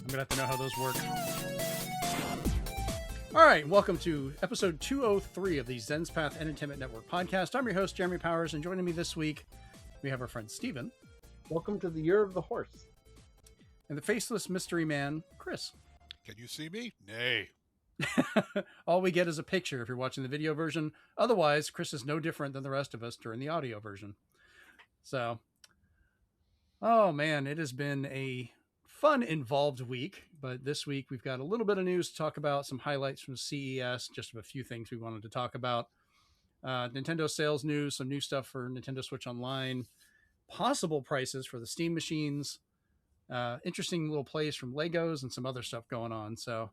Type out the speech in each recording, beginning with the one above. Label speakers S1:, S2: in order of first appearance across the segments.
S1: I'm gonna have to know how those work. All right, welcome to episode 203 of the Zenspath Entertainment Network podcast. I'm your host, Jeremy Powers, and joining me this week, we have our friend Steven.
S2: Welcome to the Year of the Horse.
S1: And the faceless mystery man, Chris.
S3: Can you see me? Nay.
S1: All we get is a picture if you're watching the video version. Otherwise, Chris is no different than the rest of us during the audio version. So, oh man, it has been a fun, involved week. But this week, we've got a little bit of news to talk about, some highlights from CES, just a few things we wanted to talk about. Nintendo sales news, some new stuff for Nintendo Switch Online, possible prices for the Steam machines, interesting little plays from Legos, and some other stuff going on. So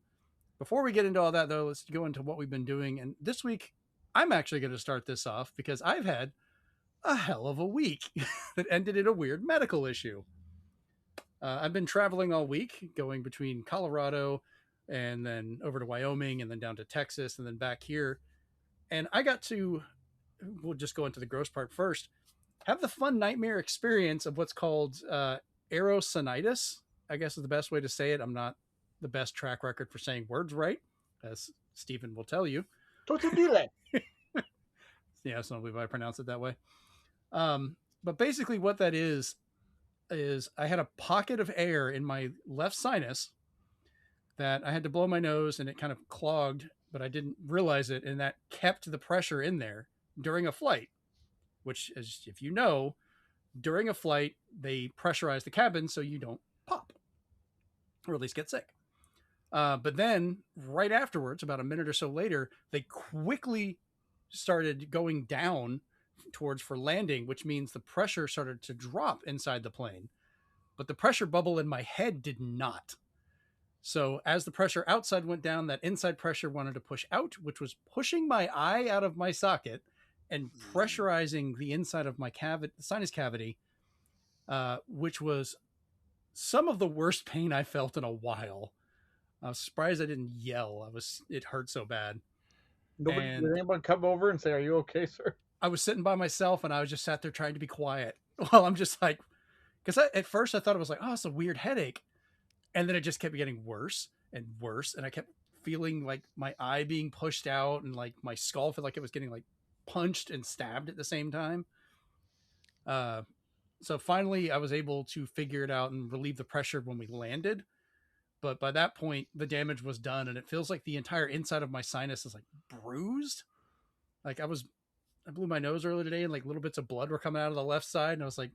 S1: before we get into all that, though, let's go into what we've been doing. And this week, I'm actually going to start this off because I've had a hell of a week that ended in a weird medical issue. I've been traveling all week, going between Colorado and then over to Wyoming and then down to Texas and then back here. And I got to, we'll just go into the gross part first, have the fun nightmare experience of what's called aerosinitis, I guess is the best way to say it. I'm not the best track record for saying words right, as Stephen will tell you. Yeah, so I believe I pronounce it that way. But basically what that is I had a pocket of air in my left sinus that I had to blow my nose and it kind of clogged, but I didn't realize it. And that kept the pressure in there during a flight, which, as if you know, during a flight, they pressurize the cabin so you don't pop or at least get sick. But then right afterwards, about a minute or so later, they quickly started going down towards for landing, which means the pressure started to drop inside the plane, but the pressure bubble in my head did not. So as the pressure outside went down, that inside pressure wanted to push out, which was pushing my eye out of my socket and pressurizing the inside of my sinus cavity, which was some of the worst pain I felt in a while. I was surprised I didn't yell. It hurt so bad.
S2: Did anyone come over and say, "Are you okay, sir?"
S1: I was sitting by myself and I was just sat there trying to be quiet while I'm just like, because at first I thought it was like, oh, it's a weird headache. And then it just kept getting worse and worse. And I kept feeling like my eye being pushed out and like my skull felt like it was getting like punched and stabbed at the same time. So finally I was able to figure it out and relieve the pressure when we landed. But by that point, the damage was done. And it feels like the entire inside of my sinus is like bruised. Like I blew my nose earlier today and like little bits of blood were coming out of the left side. And I was like,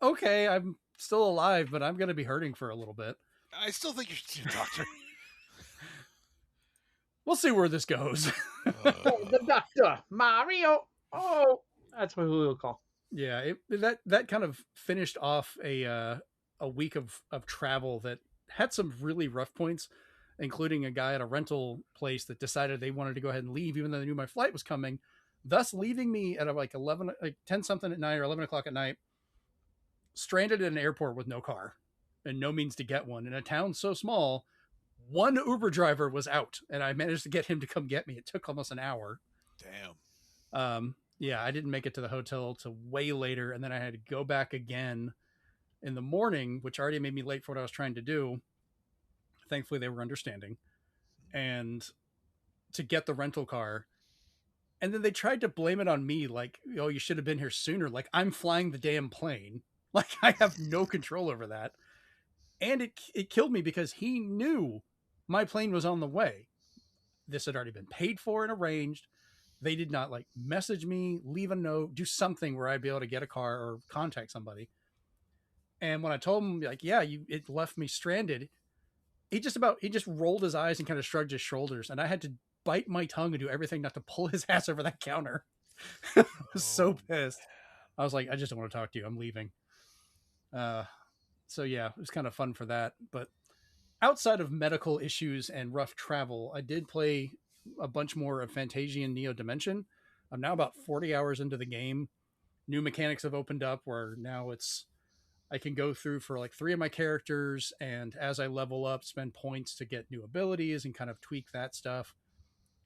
S1: okay, I'm still alive, but I'm going to be hurting for a little bit.
S3: I still think you should see a doctor.
S1: We'll see where this goes.
S2: The doctor, Mario. Oh, that's what we'll call.
S1: Yeah, that kind of finished off a week of travel that had some really rough points, including a guy at a rental place that decided they wanted to go ahead and leave, even though they knew my flight was coming, thus leaving me at like 10 something at night or 11 o'clock at night, stranded at an airport with no car and no means to get one in a town so small. One Uber driver was out and I managed to get him to come get me. It took almost an hour.
S3: Damn.
S1: Yeah, I didn't make it to the hotel till way later. And then I had to go back again in the morning, which already made me late for what I was trying to do. Thankfully they were understanding, and to get the rental car. And then they tried to blame it on me. Like, oh, you should have been here sooner. Like I'm flying the damn plane. Like I have no control over that. And it killed me because he knew my plane was on the way. This had already been paid for and arranged. They did not like message me, leave a note, do something where I'd be able to get a car or contact somebody. And when I told him like, yeah, it left me stranded, he just rolled his eyes and kind of shrugged his shoulders. And I had to bite my tongue and do everything not to pull his ass over that counter. I was so pissed. I was like, I just don't want to talk to you. I'm leaving. So yeah, it was kind of fun for that. But outside of medical issues and rough travel, I did play a bunch more of Fantasian Neo Dimension. I'm now about 40 hours into the game. New mechanics have opened up where now I can go through for like 3 of my characters, and as I level up, spend points to get new abilities and kind of tweak that stuff.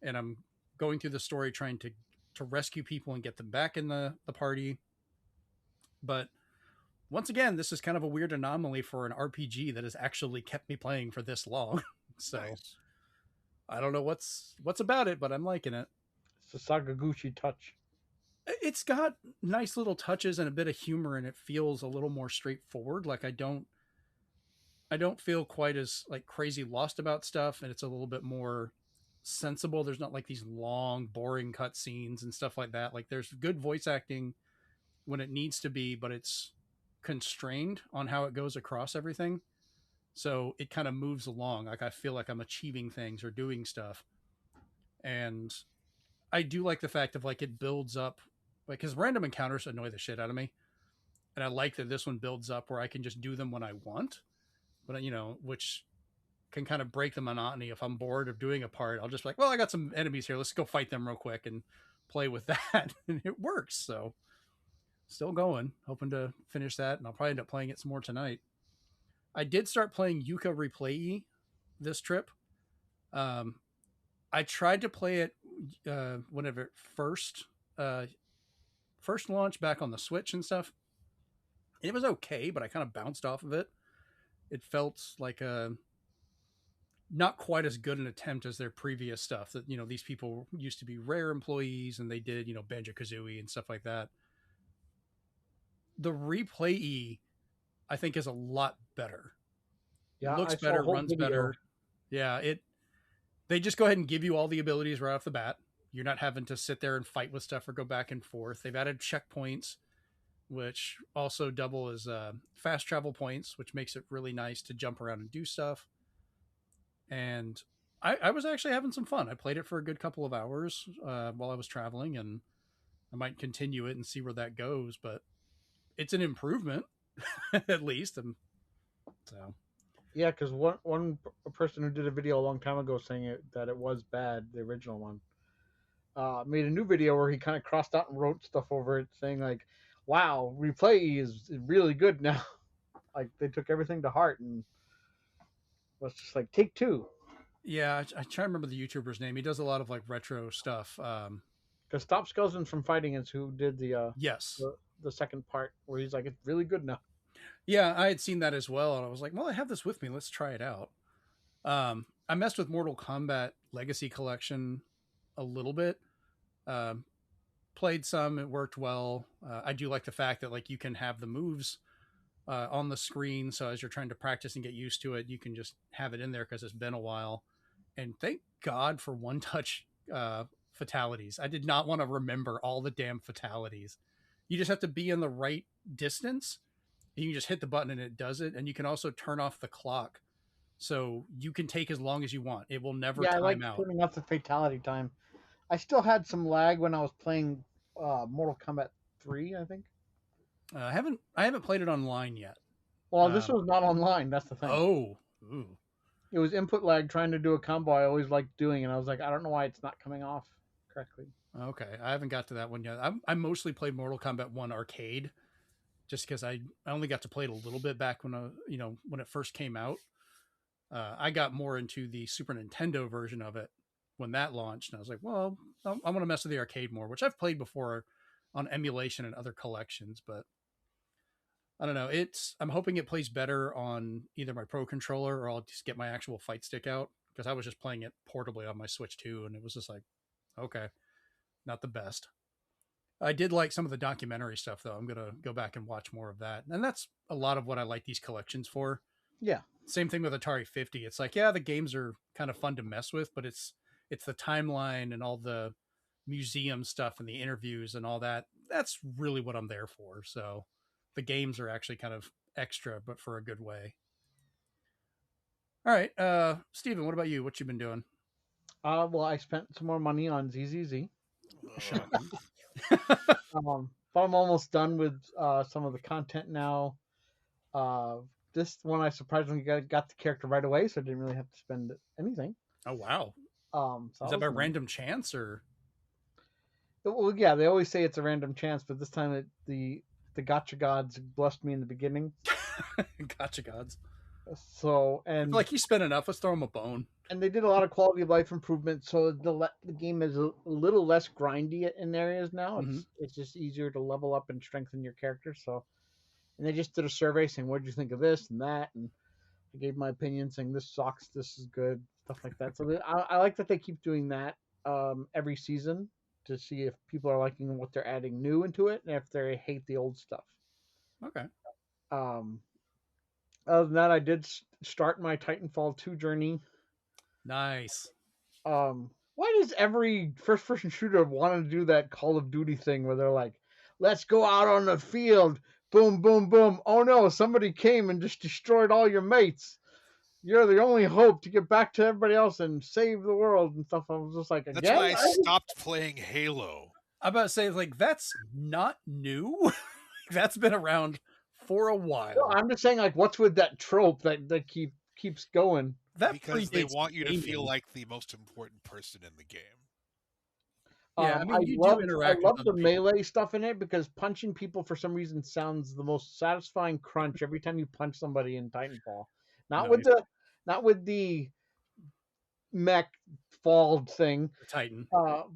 S1: And I'm going through the story trying to rescue people and get them back in the party. But once again, this is kind of a weird anomaly for an RPG that has actually kept me playing for this long. So
S3: Nice.
S1: I don't know what's about it, but I'm liking it.
S2: It's the Sakaguchi touch.
S1: It's got nice little touches and a bit of humor, and it feels a little more straightforward. Like I don't feel quite as like crazy lost about stuff, and it's a little bit more sensible. There's not like these long, boring cutscenes and stuff like that. Like there's good voice acting when it needs to be, but it's constrained on how it goes across everything. So it kind of moves along. Like I feel like I'm achieving things or doing stuff. And I do like the fact of like it builds up, like, because random encounters annoy the shit out of me. And I like that this one builds up where I can just do them when I want. But, which can kind of break the monotony. If I'm bored of doing a part, I'll just be like, well, I got some enemies here. Let's go fight them real quick and play with that. And it works. So still going, hoping to finish that. And I'll probably end up playing it some more tonight. I did start playing Yuka Replay this trip. I tried to play it whenever it first launched back on the Switch and stuff. It was okay, but I kind of bounced off of it. It felt like a not quite as good an attempt as their previous stuff. That these people used to be Rare employees and they did Banjo-Kazooie and stuff like that. The Replay I think is a lot better.
S2: Yeah,
S1: it looks better, runs better. Yeah, they just go ahead and give you all the abilities right off the bat. You're not having to sit there and fight with stuff or go back and forth. They've added checkpoints, which also double as fast travel points, which makes it really nice to jump around and do stuff. And I was actually having some fun. I played it for a good couple of hours while I was traveling, and I might continue it and see where that goes. But it's an improvement, at least. So
S2: yeah, because one person who did a video a long time ago saying that it was bad, the original one, made a new video where he kind of crossed out and wrote stuff over it, saying like, "Wow, Replay is really good now." Like they took everything to heart and was just like take two.
S1: Yeah, I try to remember the YouTuber's name. He does a lot of like retro stuff.
S2: Because Stop Skeletons from Fighting is who did
S1: yes,
S2: the second part where he's like, it's really good now.
S1: Yeah, I had seen that as well, and I was like, well, I have this with me. Let's try it out. I messed with Mortal Kombat Legacy Collection a little bit. Played some, it worked well. I do like the fact that like you can have the moves on the screen, so as you're trying to practice and get used to it, you can just have it in there because it's been a while. And thank God for one-touch fatalities. I did not want to remember all the damn fatalities. You just have to be in the right distance. You can just hit the button and it does it. And you can also turn off the clock, so you can take as long as you want. It will never time
S2: I like
S1: out.
S2: turning off the fatality time. I still had some lag when I was playing Mortal Kombat 3, I think.
S1: I haven't played it online yet.
S2: Well, this was not online. That's the thing.
S1: Oh, ooh.
S2: It was input lag trying to do a combo I always liked doing, and I was like, I don't know why it's not coming off correctly.
S1: Okay, I haven't got to that one yet. I mostly played Mortal Kombat 1 arcade, just because I only got to play it a little bit back when when it first came out. I got more into the Super Nintendo version of it when that launched, and I was like, well, I'm going to mess with the arcade more, which I've played before on emulation and other collections, but I don't know. I'm hoping it plays better on either my Pro Controller or I'll just get my actual fight stick out, because I was just playing it portably on my Switch 2, and it was just like, okay, not the best. I did like some of the documentary stuff, though. I'm going to go back and watch more of that. And that's a lot of what I like these collections for.
S2: Yeah.
S1: Same thing with Atari 50. It's like, yeah, the games are kind of fun to mess with, but it's the timeline and all the museum stuff and the interviews and all that. That's really what I'm there for. So the games are actually kind of extra, but for a good way. All right. Steven, what about you? What you been doing?
S2: Well, I spent some more money on ZZZ. But I'm almost done with some of the content now. This one I surprisingly got the character right away, so I didn't really have to spend anything.
S1: Oh wow!
S2: So
S1: is that by random chance or?
S2: Well, yeah, they always say it's a random chance, but this time the gotcha gods blessed me in the beginning.
S1: Gotcha gods.
S2: So and
S1: like he spent enough. Let's throw him a bone.
S2: And they did a lot of quality of life improvements, so the game is a little less grindy in areas now. It's just easier to level up and strengthen your character. So and they just did a survey saying, "What did you think of this and that?" And I gave my opinion, saying this sucks, this is good, stuff like that. So I like that they keep doing that every season to see if people are liking what they're adding new into it and if they hate the old stuff.
S1: Okay.
S2: Um, Other than that, I did start my Titanfall 2 journey.
S1: Nice.
S2: Why does every first-person shooter want to do that Call of Duty thing where they're like, "Let's go out on the field, boom, boom, boom. Oh no, somebody came and just destroyed all your mates. You're the only hope to get back to everybody else and save the world and stuff." I was just like,
S3: That's
S2: again,
S3: why I stopped playing Halo.
S1: I'm about to say, like, that's not new. That's been around for a while.
S2: I'm just saying, like, what's with that trope that keeps going?
S1: That
S3: Because they
S1: predates
S3: want you to feel
S1: gaming.
S3: like the most important person in the game.
S1: Yeah, I mean,
S2: I
S1: you
S2: love
S1: do interact with
S2: the
S1: other people.
S2: melee stuff in it because punching people for some reason sounds the most satisfying crunch every time you punch somebody in Titanfall. Not with
S1: Nice.
S2: the mech fall thing,
S1: The Titan.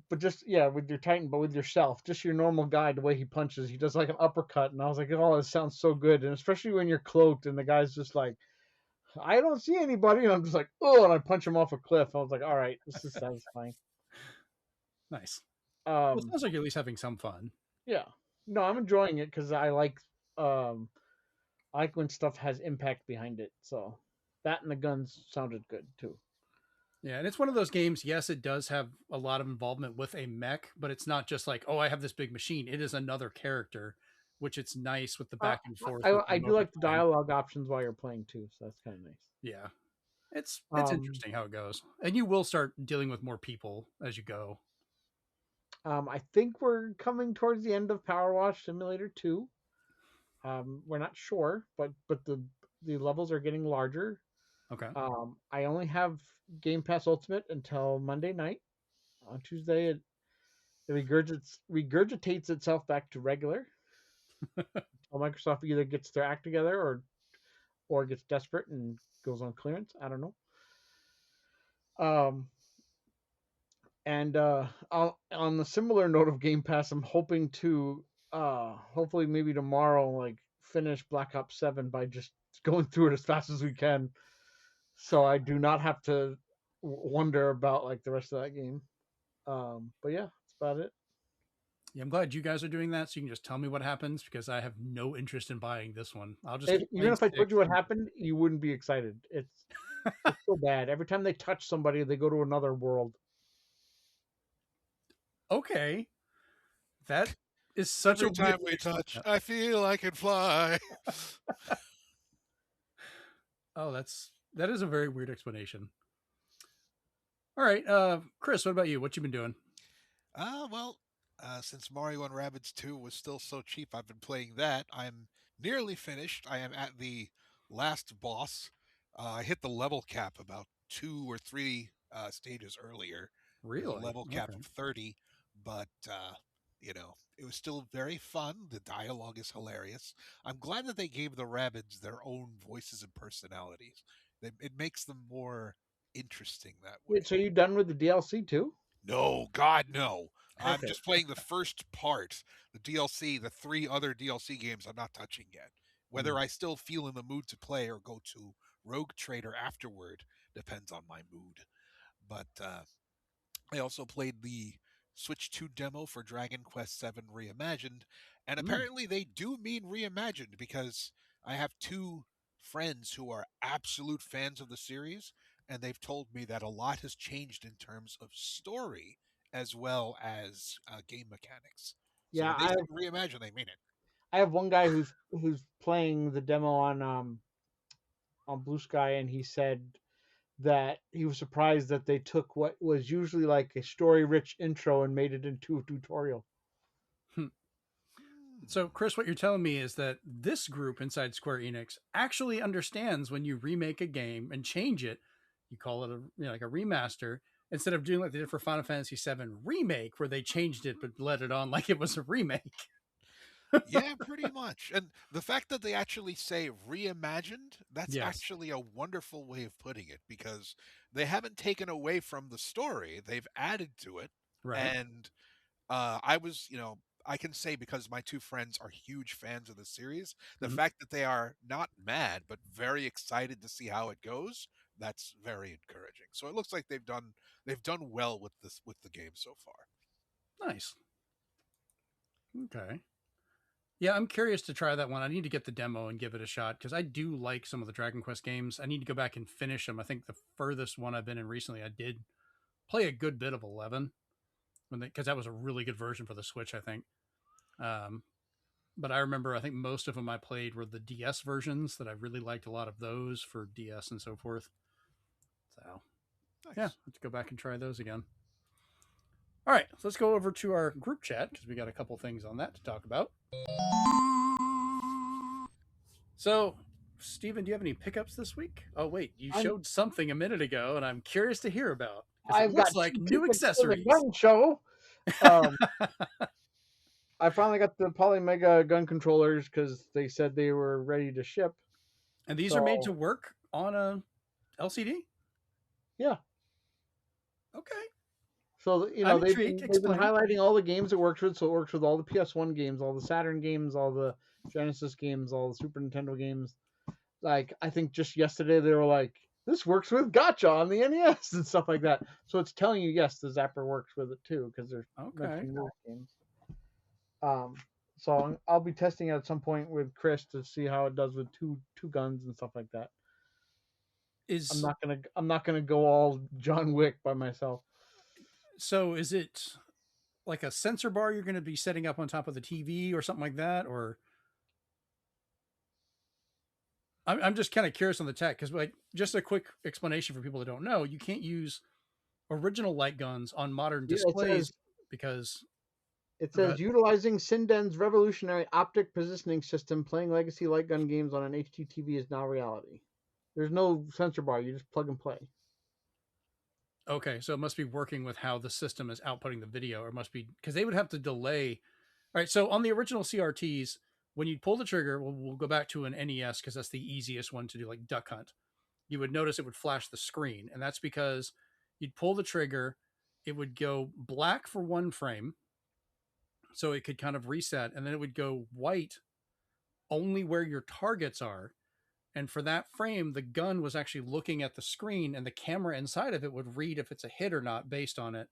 S2: but just with your Titan, but with yourself, just your normal guy. The way he punches, he does like an uppercut, and I was like, "Oh, this sounds so good!" And especially when you're cloaked and the guy's just like, "I don't see anybody," and I'm just like, "Oh!" and I punch him off a cliff. I was like, "All right, this is satisfying."
S1: Nice. Well, it
S2: Um,
S1: sounds like you're at least having some fun.
S2: yeah, no, I'm enjoying it because um, I like when stuff has impact behind it. So that and the guns sounded good too.
S1: Yeah, and it's one of those games. Yes, it does have a lot of involvement with a mech, but it's not just like, oh, I have this big machine. It is another character, which it's nice with the back and forth with
S2: I
S1: them
S2: do
S1: over
S2: like the
S1: time.
S2: dialogue options while you're playing too, so that's kind of nice.
S1: Yeah, it's
S2: Um,
S1: interesting how it goes, and you will start dealing with more people as you go.
S2: I think we're coming towards the end of Power Wash Simulator 2. We're not sure, but the levels are getting larger.
S1: Okay.
S2: I only have Game Pass Ultimate until Monday night. On Tuesday, it regurgitates itself back to regular. Well, Microsoft either gets their act together or gets desperate and goes on clearance. I don't know. Um, and on the similar note of Game Pass, I'm hoping to hopefully maybe tomorrow like finish Black Ops 7 by just going through it as fast as we can, so I do not have to wonder about like the rest of that game. But yeah, that's about it.
S1: Yeah, I'm glad you guys are doing that, so you can just tell me what happens because I have no interest in buying this one. I'll just keep
S2: Even
S1: playing
S2: if I told
S1: six.
S2: you what happened, you wouldn't be excited. It's so bad. Every time they touch somebody, they go to another world.
S1: Okay, that is such a
S3: Every
S1: weird
S3: time we touch,
S1: way.
S3: I feel I can fly.
S1: Oh, that is a very weird explanation. All right, Chris, what about you? What you been doing?
S3: Well, since Mario and Rabbids 2 was still so cheap, I've been playing that. I'm nearly finished. I am at the last boss. I hit the level cap about 2 or 3 stages earlier. There's a
S1: Really?
S3: level cap
S1: Okay.
S3: of 30, but it was still very fun. The dialogue is hilarious. I'm glad that they gave the Rabbids their own voices and personalities. It makes them more interesting that way.
S2: Wait, so you done with the DLC too?
S3: No, God, no. I'm
S2: Okay.
S3: just playing the first part, the DLC, the 3 other DLC games I'm not touching yet.
S1: Hmm.
S3: Whether I still feel in the mood to play or go to Rogue Trader afterward depends on my mood. But I also played the Switch 2 demo for Dragon Quest VII Reimagined, and
S1: Hmm.
S3: apparently they do mean reimagined because I have 2 friends who are absolute fans of the series, and they've told me that a lot has changed in terms of story as well as game mechanics. So
S2: Yeah,
S3: when they say reimagine, they mean it.
S2: I have one guy who's playing the demo on Blue Sky, and he said that he was surprised that they took what was usually like a story-rich intro and made it into a tutorial.
S1: Hmm.
S3: Hmm.
S1: So, Chris, what you're telling me is that this group inside Square Enix actually understands when you remake a game and change it, you call it like a remaster, instead of doing like they did for Final Fantasy VII Remake, where they changed it but let it on like it was a remake.
S3: Yeah, pretty much. And the fact that they actually say reimagined, that's
S1: Yes.
S3: actually a wonderful way of putting it because they haven't taken away from the story, they've added to it.
S1: Right.
S3: And I was, I can say, because my two friends are huge fans of the series, the
S1: Mhm.
S3: fact that they are not mad but very excited to see how it goes, that's very encouraging. So it looks like they've done well with the game so far.
S1: Nice. Okay. Yeah, I'm curious to try that one. I need to get the demo and give it a shot because I do like some of the Dragon Quest games. I need to go back and finish them. I think the furthest one I've been in recently, I did play a good bit of 11 because that was a really good version for the Switch, I think. Um, but I remember I think most of them I played were the DS versions that I really liked a lot of those for DS and so forth. So yeah,
S3: Nice.
S1: let's go back and try those again. All right, so let's go over to our group chat because we got a couple things on that to talk about. So, Steven, do you have any pickups this week? Oh, wait, you showed something a minute ago, and I'm curious to hear about because it
S2: I've
S1: looks
S2: got
S1: like
S2: 2
S1: new
S2: tickets for the
S1: accessories.
S2: gun show. Um, I finally got the Polymega gun controllers because they said they were ready to ship.
S1: And these are made to
S2: So
S1: work on a LCD?
S2: yeah,
S1: Okay.
S2: so
S1: I'm
S2: they've
S1: intrigued.
S2: been
S1: Explain.
S2: highlighting all the games it works with. So it works with all the PS1 games, all the Saturn games, all the Genesis games, all the Super Nintendo games. Like I think just yesterday they were like, this works with Gotcha on the NES and stuff like that. So it's telling you yes, the Zapper works with it too because they're
S1: Okay.
S2: mentioning those games. Um, so I'll be testing it at some point with Chris to see how it does with two guns and stuff like that.
S1: Is
S2: I'm not gonna go all John Wick by myself.
S1: so is it like a sensor bar you're going to be setting up on top of the TV or something like that? Or I'm just kind of curious on the tech because, like, just a quick explanation for people that don't know, you can't use original light guns on modern
S2: Yeah,
S1: displays because
S2: it
S1: oh, go
S2: says
S1: ahead.
S2: utilizing Sinden's revolutionary optic positioning system, playing legacy light gun games on an HDTV is now reality. There's no sensor bar; you just plug and play.
S1: Okay, so it must be working with how the system is outputting the video, or it must be because they would have to delay. All right, so on the original CRTs, when you pull the trigger, we'll go back to an NES because that's the easiest one to do, like Duck Hunt. You would notice it would flash the screen, and that's because you'd pull the trigger, it would go black for one frame, so it could kind of reset, and then it would go white only where your targets are. And for that frame, the gun was actually looking at the screen, and the camera inside of it would read if it's a hit or not based on it.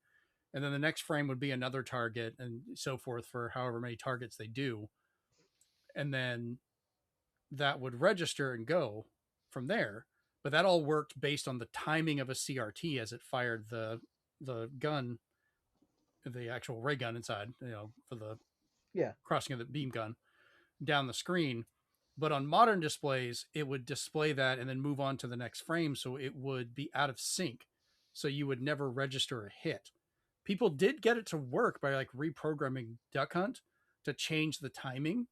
S1: And then the next frame would be another target, and so forth for however many targets they do. And then that would register and go from there. But that all worked based on the timing of a CRT as it fired the gun, the actual ray gun inside, for the
S2: Yeah,
S1: crossing of the beam gun down the screen. But on modern displays, it would display that and then move on to the next frame. So it would be out of sync. So you would never register a hit. People did get it to work by like reprogramming Duck Hunt to change the timing.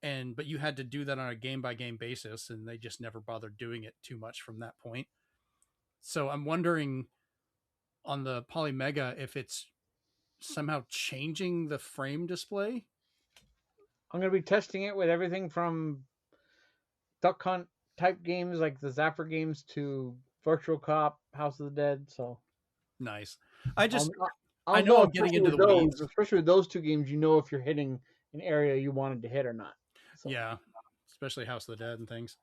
S1: But you had to do that on a game by game basis, and they just never bothered doing it too much from that point. So I'm wondering on the Polymega if it's somehow changing the frame display.
S2: I'm gonna be testing it with everything from Duck Hunt type games like the Zapper games to Virtual Cop, House of the Dead. So
S1: Nice. I
S2: I'll
S1: just I
S2: I'll
S1: know
S2: know,
S1: I'm getting into the weeds.
S2: especially with those two games. You know if you're hitting an area you wanted to hit or not. So
S1: Yeah, especially House of the Dead and things.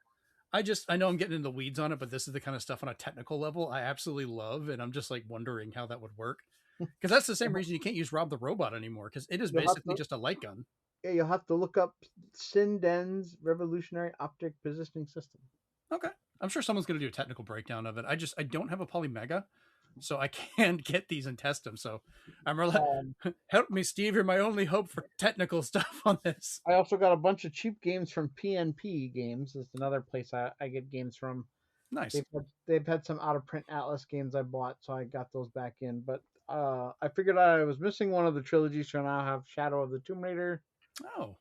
S1: I know I'm getting into the weeds on it, but this is the kind of stuff on a technical level I absolutely love, and I'm just like wondering how that would work. Because that's the same reason you can't use Rob the Robot anymore, because it is
S2: you'll have
S1: basically
S2: to
S1: just a light gun.
S2: yeah, you'll have to look up Sinden's revolutionary optic positioning system.
S1: Okay, I'm sure someone's going to do a technical breakdown of it. I don't have a Polymega, so I can't get these and test them. So I'm really
S2: Um,
S1: help me, Steve. You're my only hope for technical stuff on this.
S2: I also got a bunch of cheap games from PNP Games. It's another place I get games from.
S1: Nice.
S2: They've had some out of print Atlas games I bought, so I got those back in. But I figured I was missing one of the trilogies, so now I have Shadow of the Tomb Raider,
S1: Oh,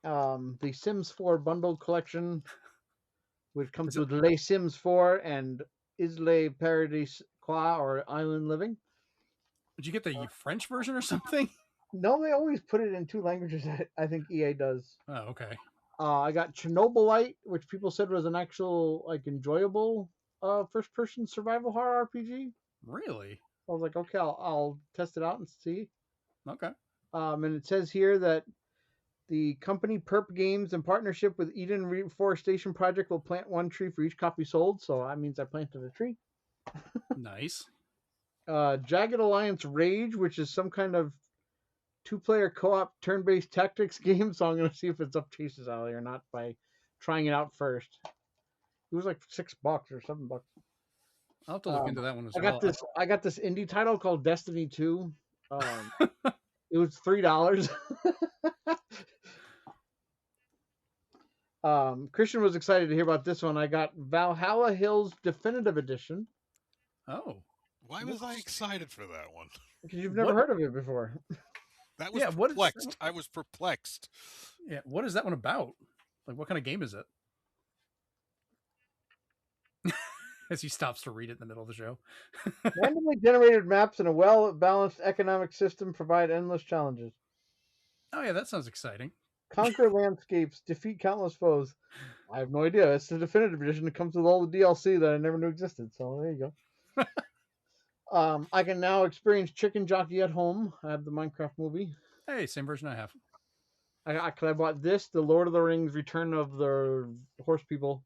S2: the Sims 4 bundled collection, which
S1: is
S2: comes
S1: it?
S2: with Les Sims 4 and Isle Paradis Qua or Island Living.
S1: Did you get the French version or something?
S2: No, they always put it in two languages. I think EA does.
S1: Oh, okay.
S2: I got Chernobylite, which people said was an actual like enjoyable first-person survival horror RPG.
S1: Really?
S2: I was like, okay, I'll test it out and see.
S1: Okay.
S2: And it says here that the company Perp Games, in partnership with Eden Reforestation Project, will plant one tree for each copy sold. So that means I planted a tree.
S1: Nice.
S2: Jagged Alliance Rage, which is some kind of two-player co-op turn-based tactics game. So I'm going to see if it's up Chase's alley or not by trying it out first. It was like $6 or $7.
S1: I'll have to look into that one as
S2: I
S1: well.
S2: got this. I got this indie title called Destiny 2. It was $3. Christian was excited to hear about this one. I got Valhalla Hills Definitive Edition.
S1: Oh,
S3: Why was I excited for that one?
S2: Because you've never heard of it before.
S3: That was perplexed. I was perplexed.
S1: Yeah, what is that one about? Like, what kind of game is it? As he stops to read it in the middle of the show.
S2: Randomly generated maps and a well-balanced economic system provide endless challenges.
S1: Oh yeah, that sounds exciting.
S2: Conquer landscapes, defeat countless foes. I have no idea. It's the definitive edition. It comes with all the DLC that I never knew existed. So there you go. I can now experience Chicken Jockey at home. I have the Minecraft movie.
S1: Hey, same version I have.
S2: I bought this, the Lord of the Rings Return of the Horse People.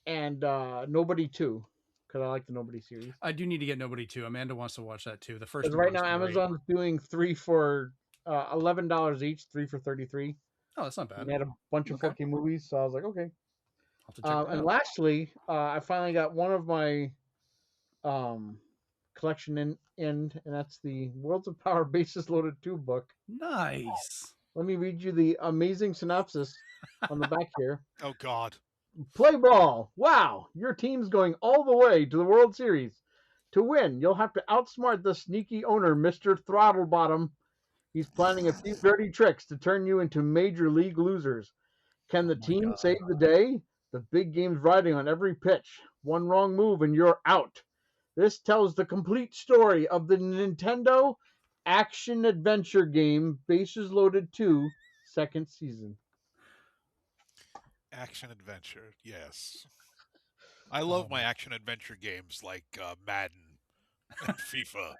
S2: And Nobody 2, because I like the Nobody series.
S1: I do need to get Nobody 2. Amanda wants to watch that too. The first one
S2: right now, Amazon's doing 3 for $11 each, 3 for $33.
S1: Oh, that's not bad.
S2: And they had a bunch of 4K movies, so I was like, okay.
S1: I'll have to check that
S2: And
S1: out.
S2: lastly, I finally got one of my collection in, and that's the Worlds of Power Bases Loaded 2 book.
S1: Nice.
S2: Let me read you the amazing synopsis on the back here.
S3: Oh, God.
S2: Play ball. Wow, your team's going all the way to the World Series. To win, you'll have to outsmart the sneaky owner, Mr. Throttlebottom. He's planning a few dirty tricks to turn you into major league losers. Can the team save the day? The big game's riding on every pitch. One wrong move and you're out. This tells the complete story of the Nintendo action-adventure game Bases Loaded 2 second season.
S3: Action-adventure, yes. I love my action-adventure games like Madden and FIFA.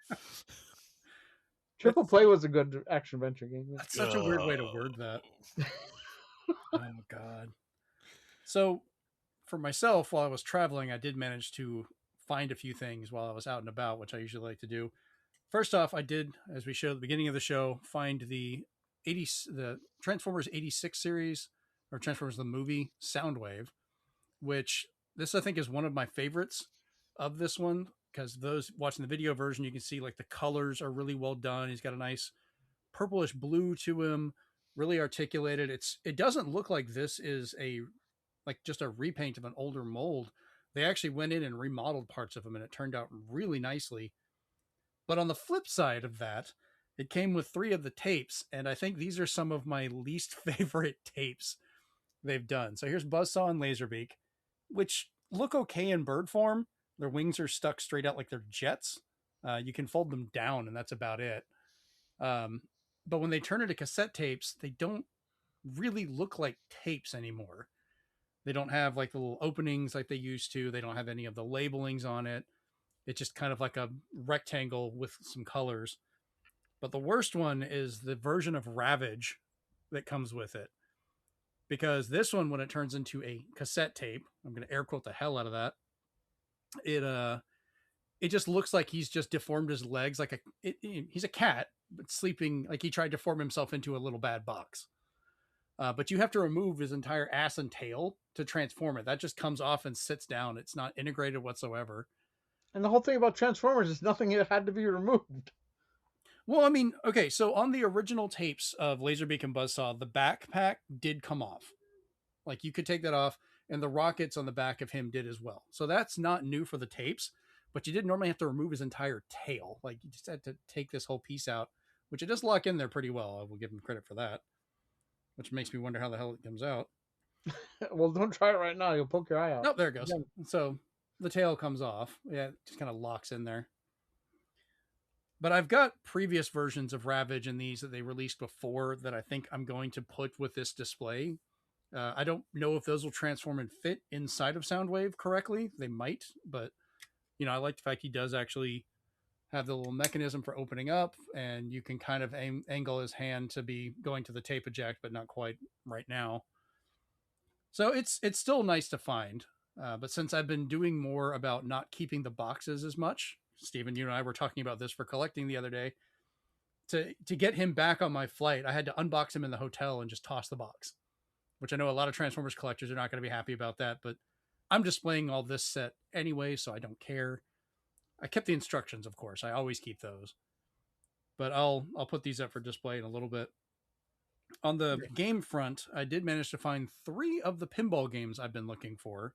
S2: Triple Play was a good action-adventure game.
S1: That's such a weird way to word that. Oh, God. So, for myself, while I was traveling, I did manage to find a few things while I was out and about, which I usually like to do. First off, I did, as we showed at the beginning of the show, find the Transformers 86 series, or Transformers the movie, Soundwave, which this I think is one of my favorites of this one, because those watching the video version, you can see like the colors are really well done. He's got a nice purplish blue to him, really articulated. It doesn't look like this is just a repaint of an older mold. They actually went in and remodeled parts of him, and it turned out really nicely. But on the flip side of that, it came with 3 of the tapes, and I think these are some of my least favorite tapes they've done. So here's Buzzsaw and Laserbeak, which look okay in bird form. Their wings are stuck straight out like they're jets. You can fold them down, and that's about it. But when they turn into cassette tapes, they don't really look like tapes anymore. They don't have like the little openings like they used to. They don't have any of the labelings on it. It's just kind of like a rectangle with some colors. But the worst one is the version of Ravage that comes with it. Because this one, when it turns into a cassette tape, I'm going to air quote the hell out of that. It just looks like he's just deformed his legs. He's a cat, but sleeping like he tried to form himself into a little bad box. But you have to remove his entire ass and tail to transform it. That just comes off and sits down. It's not integrated whatsoever.
S2: And the whole thing about Transformers is nothing that had to be removed.
S1: Well, I mean, okay, so on the original tapes of Laserbeak and Buzzsaw, the backpack did come off. Like, you could take that off, and the rockets on the back of him did as well. So that's not new for the tapes, but you didn't normally have to remove his entire tail. Like, you just had to take this whole piece out, which it does lock in there pretty well. I will give him credit for that, which makes me wonder how the hell it comes out.
S2: Well, don't try it right now. You'll poke your eye out.
S1: Nope, there it goes. Yeah. So the tail comes off. Yeah, it just kind of locks in there. But I've got previous versions of Ravage and these that they released before that I think I'm going to put with this display. I don't know if those will transform and fit inside of Soundwave correctly. They might, but I like the fact he does actually have the little mechanism for opening up, and you can kind of angle his hand to be going to the tape eject, but not quite right now. So it's still nice to find. But since I've been doing more about not keeping the boxes as much, Stephen, you and I were talking about this for collecting the other day. To get him back on my flight, I had to unbox him in the hotel and just toss the box, which I know a lot of Transformers collectors are not going to be happy about that. But I'm displaying all this set anyway, so I don't care. I kept the instructions, of course. I always keep those. But I'll put these up for display in a little bit. On the game front, I did manage to find 3 of the pinball games I've been looking for.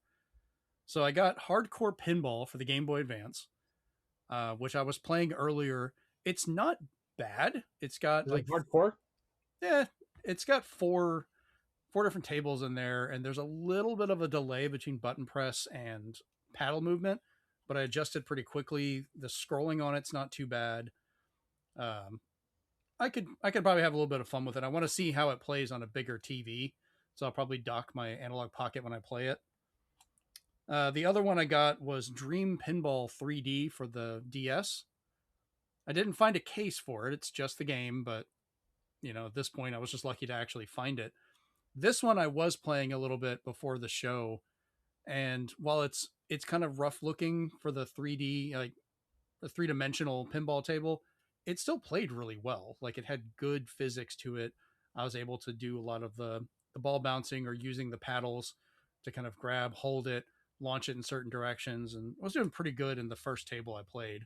S1: So I got Hardcore Pinball for the Game Boy Advance, which I was playing earlier. It's not bad. It's got
S2: Is
S1: like
S2: it hardcore?
S1: yeah, it's got four different tables in there, and there's a little bit of a delay between button press and paddle movement, but I adjusted pretty quickly. The scrolling on it's not too bad. Um, I could probably have a little bit of fun with it. I want to see how it plays on a bigger TV, so I'll probably dock my analog pocket when I play it. The other one I got was Dream Pinball 3D for the DS. I didn't find a case for it. It's just the game, but at this point, I was just lucky to actually find it. This one I was playing a little bit before the show, and while it's kind of rough looking for the 3D, like the 3-dimensional pinball table, it still played really well. Like, it had good physics to it. I was able to do a lot of the ball bouncing or using the paddles to kind of grab, hold it, launch it in certain directions, and I was doing pretty good in the first table I played.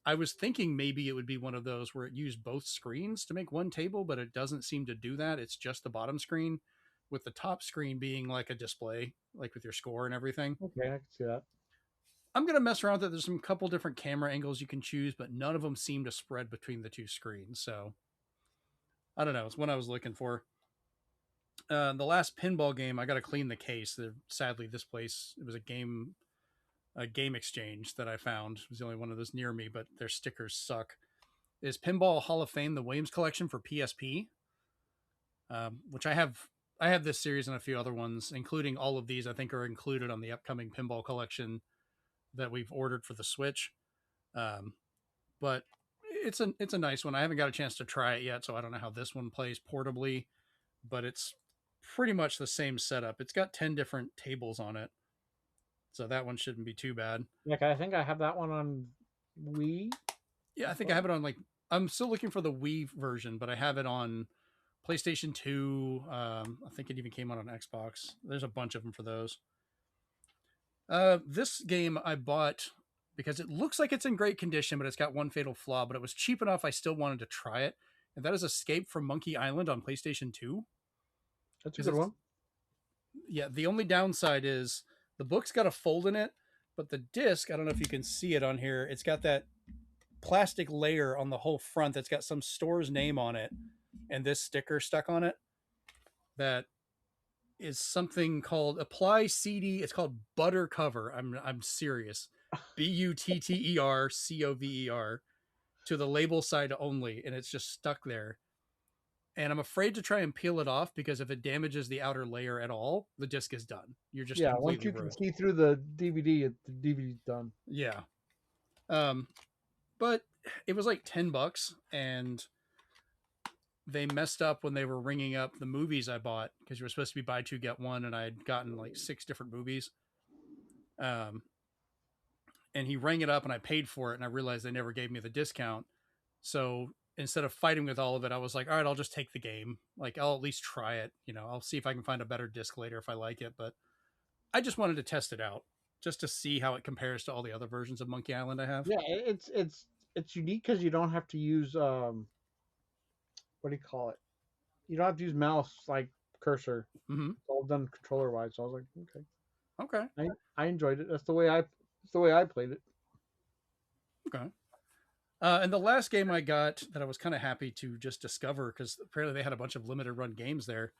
S1: I was thinking maybe it would be one of those where it used both screens to make one table, but it doesn't seem to do that. It's just the bottom screen, with the top screen being like a display, like with your score and everything.
S2: Okay, I can see that.
S1: I'm going to mess around with it. There's some couple different camera angles you can choose, but none of them seem to spread between the 2 screens. So I don't know. It's what I was looking for. The last pinball game, I got to clean the case. Sadly, this place, it was a game exchange that I found. It was the only one of those near me, but their stickers suck. Is Pinball Hall of Fame, the Williams Collection for PSP, which I have. I have this series and a few other ones, including all of these. I think are included on the upcoming Pinball Collection that we've ordered for the Switch. But it's a nice one. I haven't got a chance to try it yet, so I don't know how this one plays portably, but it's pretty much the same setup. It's got 10 different tables on it, so that one shouldn't be too bad.
S2: Like, I think I have that one on Wii.
S1: Yeah, I think I have it on, like, I'm still looking for the Wii version, but I have it on PlayStation 2. I think it even came out on Xbox. There's a bunch of them for those. This game I bought because it looks like it's in great condition, but it's got one fatal flaw, but it was cheap enough I still wanted to try it. And that is Escape from Monkey Island on PlayStation 2.
S2: That's a good one.
S1: Yeah, the only downside is the book's got a fold in it, but the disc, I don't know if you can see it on here, it's got that plastic layer on the whole front that's got some store's name on it and this sticker stuck on it that is something called Apply CD. It's called Butter Cover. I'm serious. BUTTERCOVER to the label side only, and it's just stuck there. And I'm afraid to try and peel it off because if it damages the outer layer at all, the disc is done. You're just
S2: once you can see through the DVD, the DVD's done.
S1: Yeah. But it was like $10, and they messed up when they were ringing up the movies I bought because you were supposed to be buy 2 get 1, and I had gotten like 6 different movies. And he rang it up, and I paid for it, and I realized they never gave me the discount. So instead of fighting with all of it, I was like, all right, I'll just take the game. Like, I'll at least try it. I'll see if I can find a better disc later if I like it. But I just wanted to test it out just to see how it compares to all the other versions of Monkey Island I have.
S2: Yeah, it's unique because you don't have to use what do you call it? You don't have to use mouse like cursor.
S1: Mm-hmm.
S2: It's all done controller wise. So I was like,
S1: okay.
S2: I enjoyed it. That's the way I played it.
S1: Okay. And the last game I got that I was kind of happy to just discover, because apparently they had a bunch of limited run games there,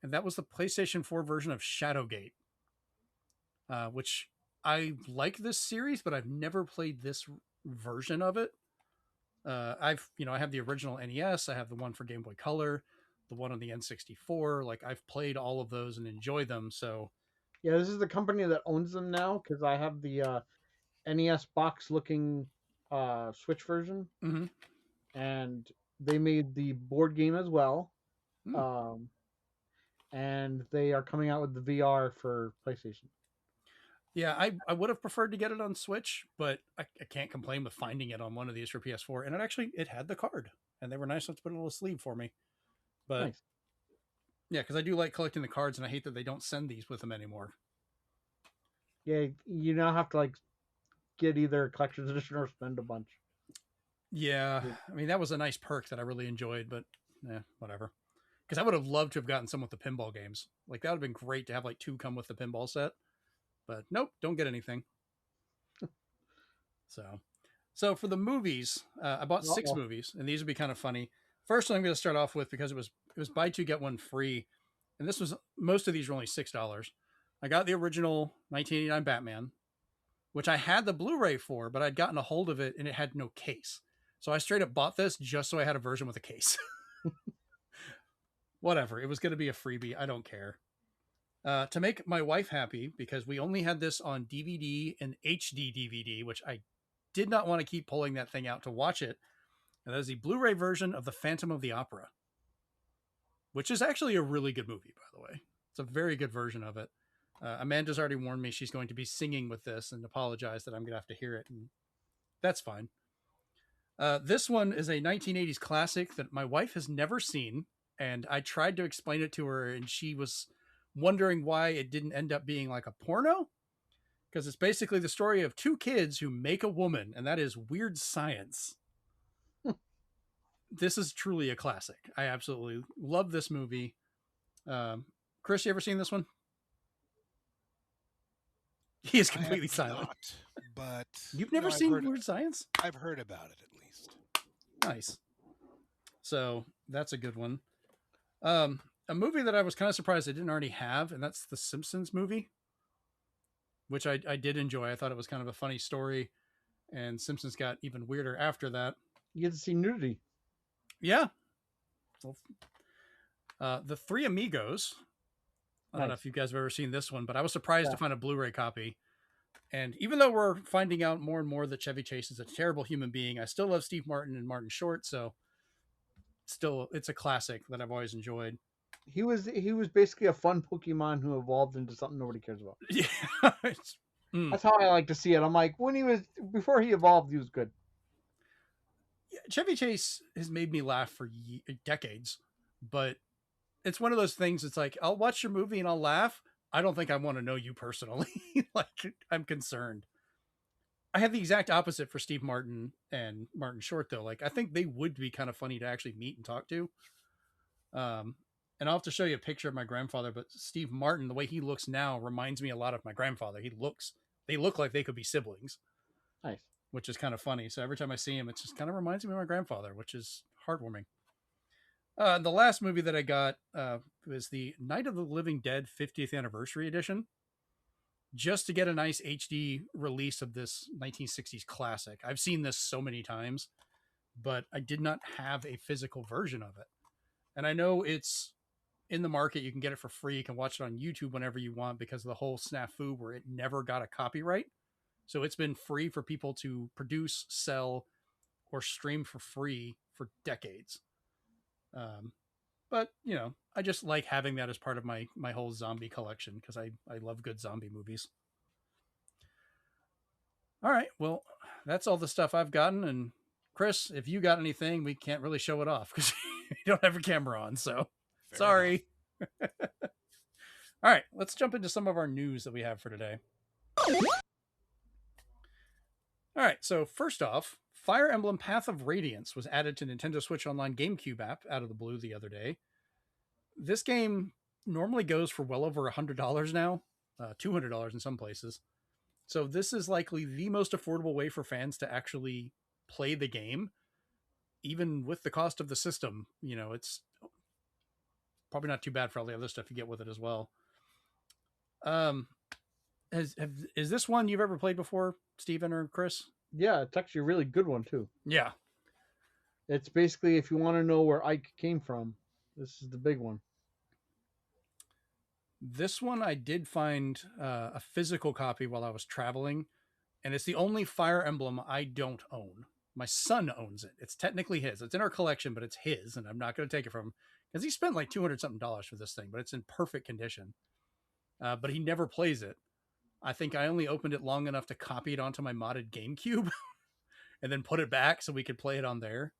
S1: and that was the PlayStation 4 version of Shadowgate, which I like this series, but I've never played this version of it. I have the original NES, I have the one for Game Boy Color, the one on the N64. Like, I've played all of those and enjoy them. So
S2: yeah, this is the company that owns them now, because I have the NES box looking Switch version,
S1: Mm-hmm.
S2: and they made the board game as well.
S1: Hmm.
S2: And they are coming out with the VR for PlayStation.
S1: Yeah, I would have preferred to get it on Switch, but I can't complain with finding it on one of these for PS4. And it had the card, and they were nice enough to put a little sleeve for me. But
S2: Nice.
S1: yeah, because I do like collecting the cards, and I hate that they don't send these with them anymore.
S2: Yeah, you now have to like get either a collector's edition or spend a bunch.
S1: Yeah, I mean that was a nice perk that I really enjoyed, but whatever. Because I would have loved to have gotten some with the pinball games. Like that would have been great to have like 2 come with the pinball set. But nope, don't get anything. So for the movies, I bought 6 movies, and these would be kind of funny. First one I'm going to start off with because it was buy 2 get 1 free, and this was most of these were only $6. I got the original 1989 Batman, which I had the Blu-ray for, but I'd gotten a hold of it and it had no case. So I straight up bought this just so I had a version with a case. Whatever, it was going to be a freebie. I don't care. To make my wife happy, because we only had this on DVD and HD DVD, which I did not want to keep pulling that thing out to watch it. And that is the Blu-ray version of The Phantom of the Opera, which is actually a really good movie, by the way. It's a very good version of it. Amanda's already warned me she's going to be singing with this and apologize that I'm going to have to hear it, and that's fine. This one is a 1980s classic that my wife has never seen, and I tried to explain it to her, and she was wondering why it didn't end up being like a porno, because it's basically the story of 2 kids who make a woman, and that is Weird Science. This is truly a classic. I absolutely love this movie. Chris, you ever seen this one? He is completely silent.
S3: Not, but
S1: you've never seen Weird Science?
S3: I've heard about it at least.
S1: Nice. So that's a good one. A movie that I was kind of surprised I didn't already have, and that's the Simpsons movie, which I did enjoy. I thought it was kind of a funny story, and Simpsons got even weirder after that.
S2: You get to see nudity.
S1: Yeah. The Three Amigos. I don't know if you guys have ever seen this one, but I was surprised to find a Blu-ray copy. And even though we're finding out more and more that Chevy Chase is a terrible human being, I still love Steve Martin and Martin Short, so it's a classic that I've always enjoyed.
S2: He was basically a fun Pokemon who evolved into something nobody cares about.
S1: Yeah.
S2: That's how I like to see it. I'm like, before he evolved, he was good.
S1: Yeah, Chevy Chase has made me laugh for decades, but it's one of those things. It's like, I'll watch your movie and I'll laugh. I don't think I want to know you personally. Like, I'm concerned. I have the exact opposite for Steve Martin and Martin Short, though. Like, I think they would be kind of funny to actually meet and talk to. And I'll have to show you a picture of my grandfather, but Steve Martin, the way he looks now, reminds me a lot of my grandfather. They look like they could be siblings.
S2: Nice.
S1: Which is kind of funny. So every time I see him, it just kind of reminds me of my grandfather, which is heartwarming. The last movie that I got was the Night of the Living Dead 50th Anniversary Edition, just to get a nice HD release of this 1960s classic. I've seen this so many times, but I did not have a physical version of it. And I know it's in the market. You can get it for free. You can watch it on YouTube whenever you want because of the whole snafu where it never got a copyright. So it's been free for people to produce, sell, or stream for free for decades. But, you know, I just like having that as part of my whole zombie collection because I love good zombie movies. All right, well, that's all the stuff I've gotten. And Chris, if you got anything, we can't really show it off because you don't have a camera on. So sorry. All right, let's jump into some of our news that we have for today. All right, so first off, Fire Emblem Path of Radiance was added to Nintendo Switch Online GameCube app out of the blue the other day. This game normally goes for well over $100 now, $200 in some places. So this is likely the most affordable way for fans to actually play the game, even with the cost of the system. You know, it's probably not too bad for all the other stuff you get with it as well. Is this one you've ever played before, Steven or Chris?
S2: Yeah, it's actually a really good one too.
S1: Yeah.
S2: It's basically, if you want to know where Ike came from, this is the big one.
S1: This one I did find a physical copy while I was traveling, and it's the only Fire Emblem I don't own. My son owns it. It's technically his. It's in our collection, but it's his, and I'm not going to take it from him because he spent like $200 something for this thing, but it's in perfect condition. But he never plays it. I think I only opened it long enough to copy it onto my modded GameCube and then put it back so we could play it on there.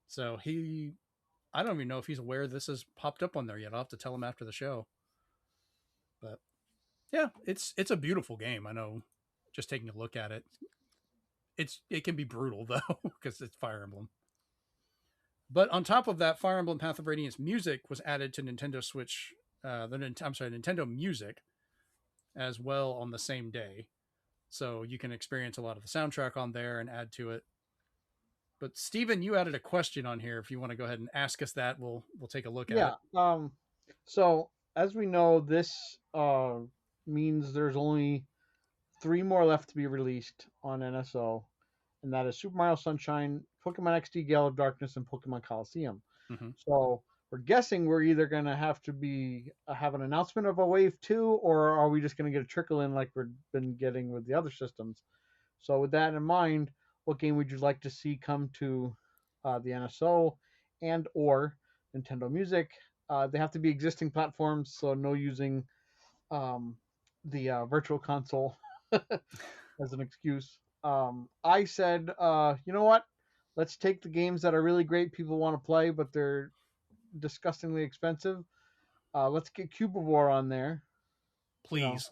S1: So I don't even know if he's aware this has popped up on there yet. I'll have to tell him after the show. But yeah, it's a beautiful game. I know, just taking a look at it, it can be brutal though because it's Fire Emblem. But on top of that, Fire Emblem Path of Radiance music was added to Nintendo Switch. Nintendo Music as well on the same day, so you can experience a lot of the soundtrack on there and add to it. But Steven, you added a question on here. If you want to go ahead and ask us that, we'll take a look at it.
S2: Yeah. So as we know, this means there's only 3 more left to be released on NSO, and that is Super Mario Sunshine, Pokemon XD Gale of Darkness, and Pokemon Coliseum.
S1: Mm-hmm.
S2: So we're guessing we're either going to have to have an announcement of a Wave 2, or are we just going to get a trickle in like we've been getting with the other systems? So with that in mind, what game would you like to see come to the NSO and or Nintendo Music? They have to be existing platforms, so no using the virtual console as an excuse. I said, you know what? Let's take the games that are really great, people want to play, but they're disgustingly expensive. Let's get Cube of War on there.
S1: Please.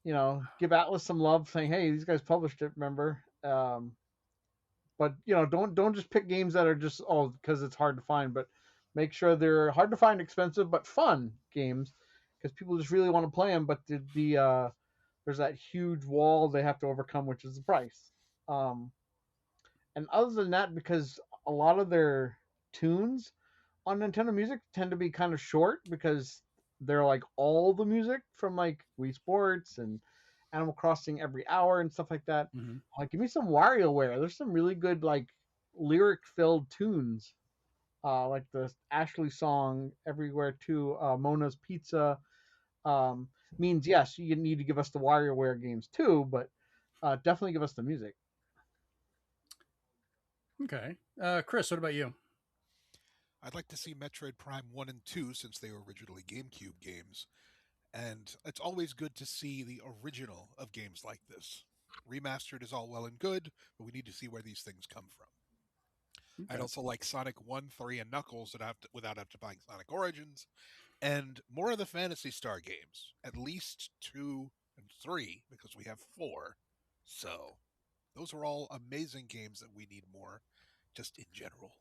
S2: Give Atlas some love, saying, "Hey, these guys published it, remember?" But don't just pick games that are just because it's hard to find, but make sure they're hard to find, expensive, but fun games because people just really want to play them. But there's that huge wall they have to overcome, which is the price. And other than that, because a lot of their tunes on Nintendo Music tend to be kind of short because they're like all the music from like Wii Sports and Animal Crossing every hour and stuff like that.
S1: Mm-hmm.
S2: Like, give me some WarioWare. There's some really good like lyric-filled tunes, like the Ashley song "Everywhere" to Mona's Pizza. Means yes, you need to give us the WarioWare games too, but definitely give us the music.
S1: Okay, Chris, what about you?
S3: I'd like to see Metroid Prime 1 and 2 since they were originally GameCube games. And it's always good to see the original of games like this. Remastered is all well and good, but we need to see where these things come from.
S1: Okay.
S3: I'd also like Sonic 1, 3, and Knuckles without having to buy Sonic Origins. And more of the Phantasy Star games. At least 2 and 3, because we have 4. So, those are all amazing games that we need more, just in general.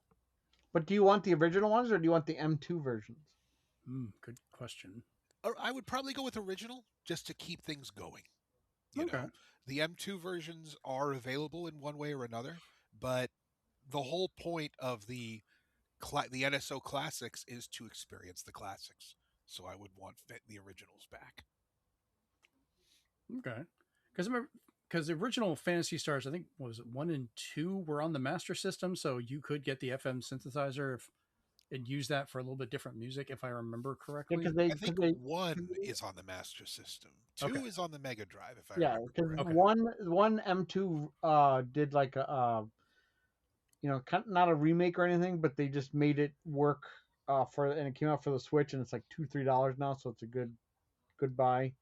S2: But do you want the original ones or do you want the M2 versions?
S1: Good question.
S3: I would probably go with original just to keep things going. You know, the M2 versions are available in one way or another, but the whole point of the NSO classics is to experience the classics. So I would want the originals back.
S1: Okay, because the original Phantasy Stars, I think, was it 1 and 2 were on the Master System, so you could get the FM synthesizer and use that for a little bit different music, if I remember correctly.
S2: Yeah,
S3: I think 1 is on the Master System. 2 is on the Mega Drive, if I remember correctly.
S2: one M2 did like a not a remake or anything, but they just made it work and it came out for the Switch, and it's like $2-3 now, so it's a good buy.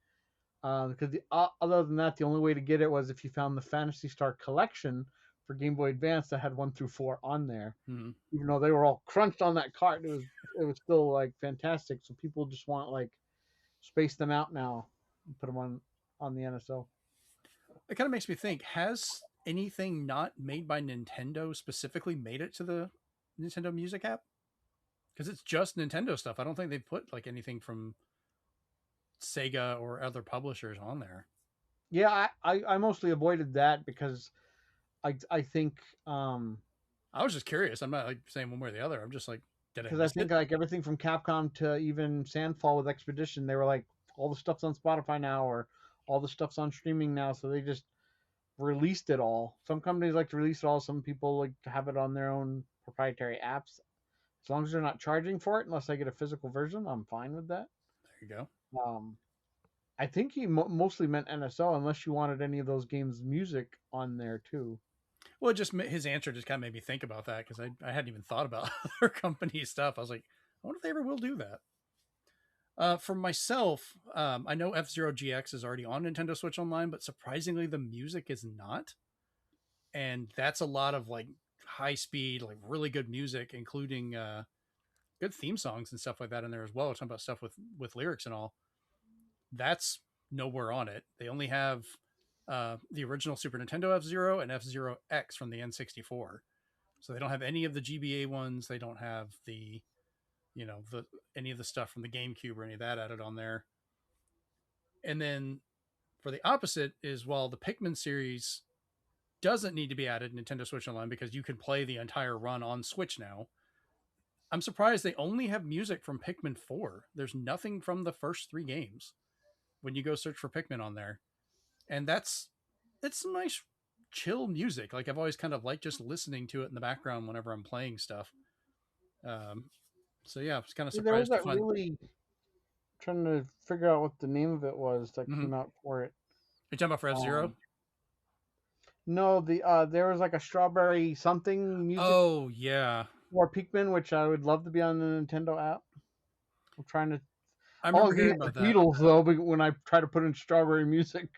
S2: Because other than that, the only way to get it was if you found the Phantasy Star Collection for Game Boy Advance that had 1 through 4 on there.
S1: Mm-hmm.
S2: Even though they were all crunched on that cart, it was still like fantastic. So people just want like space them out now and put them on the NSO.
S1: It kind of makes me think: has anything not made by Nintendo specifically made it to the Nintendo Music app? Because it's just Nintendo stuff. I don't think they've put like anything from Sega or other publishers on there.
S2: Yeah, I mostly avoided that because I think
S1: I was just curious. I'm not like saying one way or the other. I'm just like,
S2: because I think like everything from Capcom to even Sandfall with Expedition, they were like, all the stuff's on Spotify now, or all the stuff's on streaming now, so they just released it all. Some companies like to release it all. Some people like to have it on their own proprietary apps. As long as they're not charging for it, unless I get a physical version, I'm fine with that.
S1: There you go.
S2: I think he mostly meant NSO, unless you wanted any of those games' music on there too.
S1: Well, it just his answer just kind of made me think about that because I hadn't even thought about other company stuff. I was like, I wonder if they ever will do that. For myself, I know F-Zero GX is already on Nintendo Switch Online, but surprisingly, the music is not. And that's a lot of like high speed, like really good music, including good theme songs and stuff like that in there as well. Talking about stuff with lyrics and all. That's nowhere on it. They only have the original Super Nintendo F-Zero and F-Zero X from the N64. So they don't have any of the GBA ones. They don't have the, any of the stuff from the GameCube or any of that added on there. And then for the opposite is while the Pikmin series doesn't need to be added Nintendo Switch Online because you can play the entire run on Switch now. I'm surprised they only have music from Pikmin 4. There's nothing from the first 3 games when you go search for Pikmin on there. And it's some nice chill music. Like I've always kind of liked just listening to it in the background whenever I'm playing stuff. So yeah, I was kind of
S2: There was
S1: surprised to
S2: that
S1: find.
S2: really trying to figure out what the name of it was that
S1: Mm-hmm.
S2: came out for it.
S1: You're talking about for F-Zero?
S2: No, there was like a strawberry something music
S1: Oh yeah,
S2: for Pikmin, which I would love to be on the Nintendo app. I'm trying to.
S1: I
S2: All
S1: remember
S2: I get
S1: hearing
S2: is the
S1: about that.
S2: Beatles though, but when I try to put in strawberry music.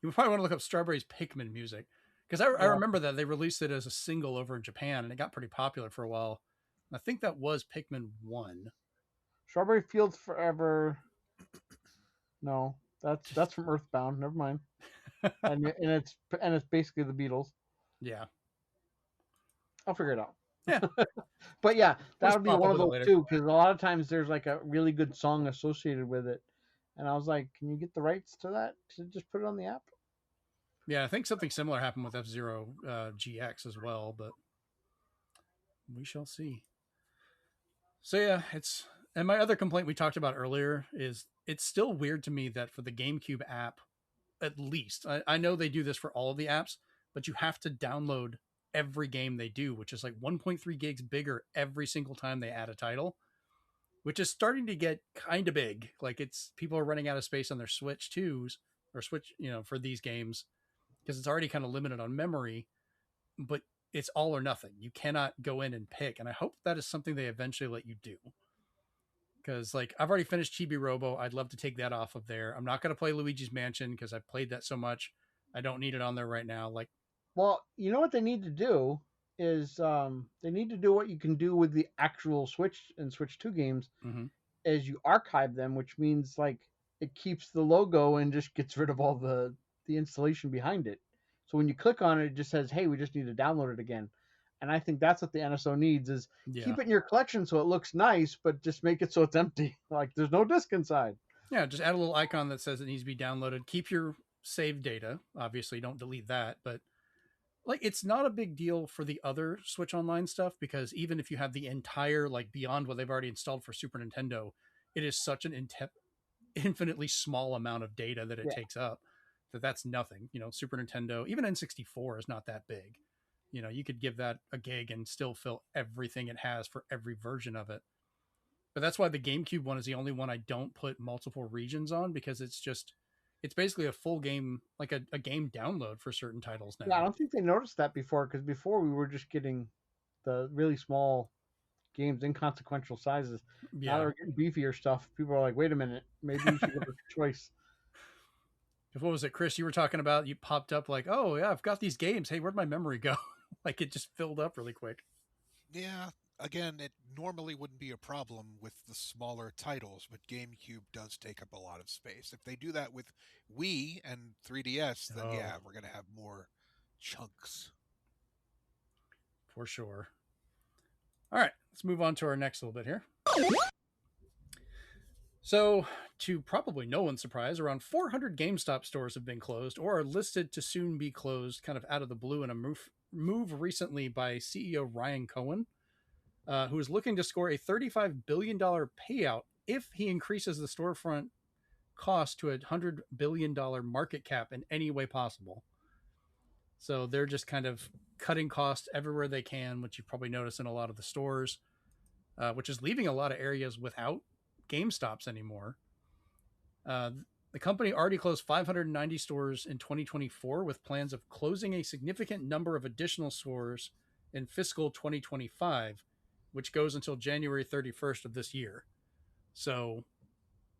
S1: You probably want to look up Strawberry's Pikmin music because I remember that they released it as a single over in Japan and it got pretty popular for a while. I think that was Pikmin 1.
S2: Strawberry Fields Forever. No, that's from Earthbound. Never mind. and it's basically the Beatles.
S1: Yeah.
S2: I'll figure it out.
S1: Yeah.
S2: But yeah, that
S1: Just
S2: would be
S1: pop
S2: one
S1: up
S2: of
S1: with it
S2: those
S1: later.
S2: too, because a lot of times there's like a really good song associated with it, and I was like, can you get the rights to that to just put it on the app?
S1: Yeah, I think something similar happened with F-Zero GX as well, but we shall see. So yeah, and my other complaint we talked about earlier is it's still weird to me that for the GameCube app, at least, I know they do this for all of the apps, but you have to download every game they do, which is like 1.3 gigs bigger every single time they add a title, which is starting to get kind of big. Like people are running out of space on their Switch 2s or Switch, for these games because it's already kind of limited on memory, but it's all or nothing. You cannot go in and pick. And I hope that is something they eventually let you do. Because like I've already finished Chibi Robo. I'd love to take that off of there. I'm not going to play Luigi's Mansion because I've played that so much. I don't need it on there right now. Like,
S2: Well, you know what they need to do is they need to do what you can do with the actual Switch and Switch 2 games,
S1: mm-hmm.
S2: is you archive them, which means like it keeps the logo and just gets rid of all the installation behind it. So when you click on it, it just says, "Hey, we just need to download it again." And I think that's what the NSO needs is keep it in your collection so it looks nice, but just make it so it's empty. Like there's no disc inside.
S1: Yeah, just add a little icon that says it needs to be downloaded. Keep your save data. Obviously, don't delete that, but like it's not a big deal for the other Switch Online stuff because even if you have the entire like beyond what they've already installed for Super Nintendo, it is such an infinitely small amount of data that it takes up that's nothing. Super Nintendo, even N64 is not that big. You could give that a gig and still fill everything it has for every version of it. But that's why the GameCube one is the only one I don't put multiple regions on because it's basically a full game, like a game download for certain titles now.
S2: Yeah, I don't think they noticed that before because before we were just getting the really small games, inconsequential sizes.
S1: Yeah.
S2: Now they're getting beefier stuff. People are like, wait a minute, maybe you should give it a choice.
S1: What was it, Chris? You were talking about, you popped up like, oh yeah, I've got these games. Hey, where'd my memory go? Like it just filled up really quick.
S3: Yeah, again, it normally wouldn't be a problem with the smaller titles, but GameCube does take up a lot of space. If they do that with Wii and 3DS, then yeah, we're going to have more chunks.
S1: For sure. All right, let's move on to our next little bit here. So, to probably no one's surprise, around 400 GameStop stores have been closed or are listed to soon be closed, kind of out of the blue in a move recently by CEO Ryan Cohen, who is looking to score a $35 billion payout if he increases the storefront cost to a $100 billion market cap in any way possible. So they're just kind of cutting costs everywhere they can, which you probably notice in a lot of the stores, which is leaving a lot of areas without GameStops anymore. Uh, the company already closed 590 stores in 2024 with plans of closing a significant number of additional stores in fiscal 2025, which goes until January 31st of this year. So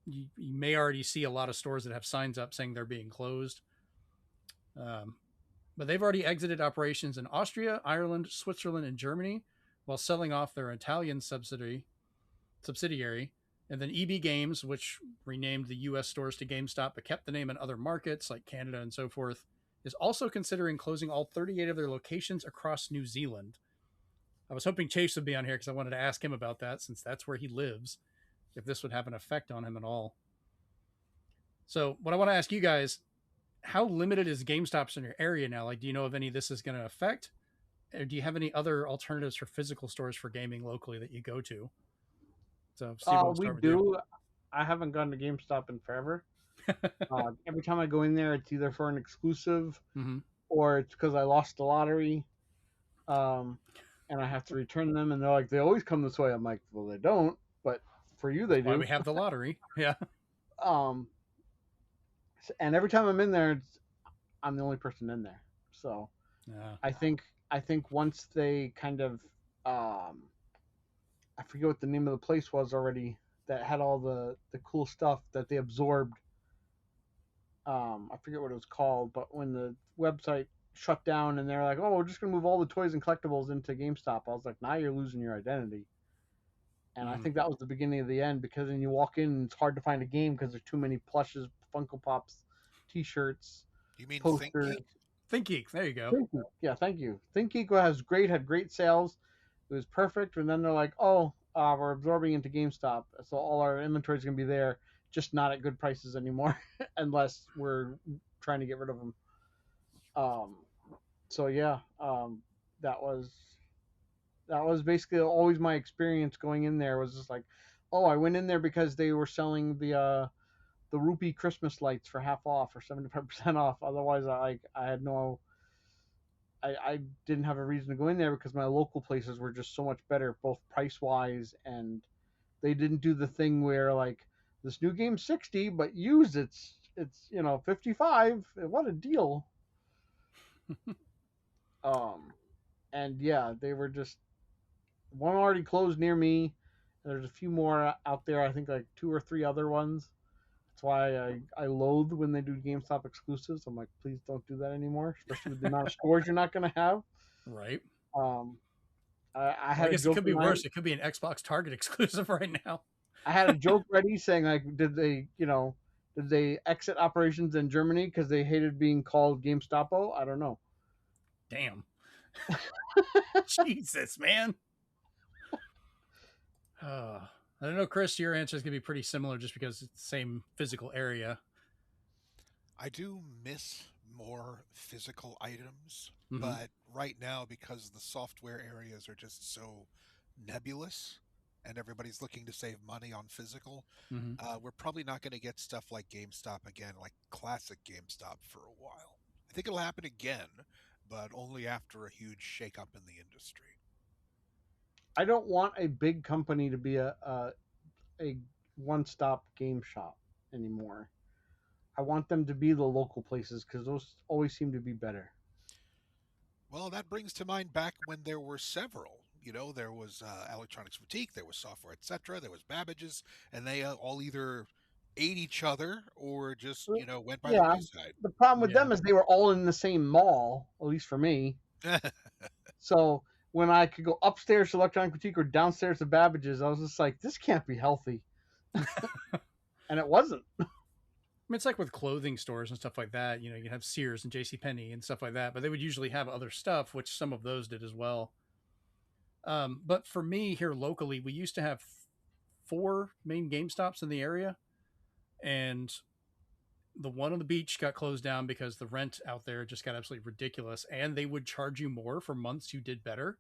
S1: you may already see a lot of stores that have signs up saying they're being closed. But they've already exited operations in Austria, Ireland, Switzerland, and Germany while selling off their Italian subsidiary. And then EB Games, which renamed the US stores to GameStop but kept the name in other markets like Canada and so forth, is also considering closing all 38 of their locations across New Zealand. I was hoping Chase would be on here because I wanted to ask him about that since that's where he lives, if this would have an effect on him at all. So what I want to ask you guys, how limited is GameStops in your area now? Like, do you know if any of this is going to affect? Or do you have any other alternatives for physical stores for gaming locally that you go to? So, Steve, we'll
S2: We
S1: start with
S2: do.
S1: you.
S2: I haven't gone to GameStop in forever. Every time I go in there, it's either for an exclusive
S1: Mm-hmm.
S2: or it's because I lost the lottery, and I have to return them. And they're like, they always come this way. I'm like, well, they don't, but for you, they
S1: Why
S2: do.
S1: we have the lottery? Yeah.
S2: And every time I'm in there, I'm the only person in there. So
S1: Yeah.
S2: I think once they kind of I forget what the name of the place was already that had all the cool stuff that they absorbed. I forget what it was called, but when the website shut down and they're like, "Oh, we're just gonna move all the toys and collectibles into GameStop," I was like, "Now you're losing your identity." And I think that was the beginning of the end because then you walk in and it's hard to find a game because there's too many plushes, Funko Pops, T-shirts,
S3: You mean
S2: posters.
S1: ThinkGeek. There you go.
S2: ThinkGeek. Yeah, thank you. ThinkGeek had great sales. It was perfect. And then they're like, "Oh, we're absorbing into GameStop, so all our inventory is gonna be there, just not at good prices anymore, unless we're trying to get rid of them." So yeah, that was basically always my experience going in there. Was just like, oh, I went in there because they were selling the rupee Christmas lights for half off or 75% off. Otherwise, I had no. I didn't have a reason to go in there because my local places were just so much better, both price wise, and they didn't do the thing where like this new game's 60, but used it's 55. What a deal. And yeah, they were just one already closed near me. There's a few more out there. I think like 2 or 3 other ones. That's why I loathe when they do GameStop exclusives. I'm like, please don't do that anymore, especially with the amount of stores you're not going to have.
S1: Right.
S2: I had
S1: I guess
S2: a
S1: it
S2: joke
S1: could be
S2: in mind.
S1: worse. It could be an Xbox Target exclusive right now.
S2: I had a joke ready saying like, did they exit operations in Germany because they hated being called GameStopo? I don't know.
S1: Damn. Jesus, man. I don't know, Chris, your answer is going to be pretty similar just because it's the same physical area.
S3: I do miss more physical items,
S1: Mhm.
S3: but right now, because the software areas are just so nebulous and everybody's looking to save money on physical, we're probably not going to get stuff like GameStop again, like classic GameStop for a while. I think it'll happen again, but only after a huge shakeup in the industry.
S2: I don't want a big company to be a one-stop game shop anymore. I want them to be the local places because those always seem to be better.
S3: Well, that brings to mind back when there were several. You know, there was Electronics Boutique, there was Software, etc., there was Babbage's, and they all either ate each other or just, went by the
S2: Yeah,
S3: wayside.
S2: the problem with
S1: Yeah.
S2: them is they were all in the same mall, at least for me. So when I could go upstairs to Electronic Boutique or downstairs to Babbage's, I was just like, this can't be healthy. And it wasn't.
S1: I mean, it's like with clothing stores and stuff like that. You know, you have Sears and JCPenney and stuff like that, but they would usually have other stuff, which some of those did as well. But for me here locally, we used to have 4 main GameStops in the area, and the one on the beach got closed down because the rent out there just got absolutely ridiculous, and they would charge you more for months you did better.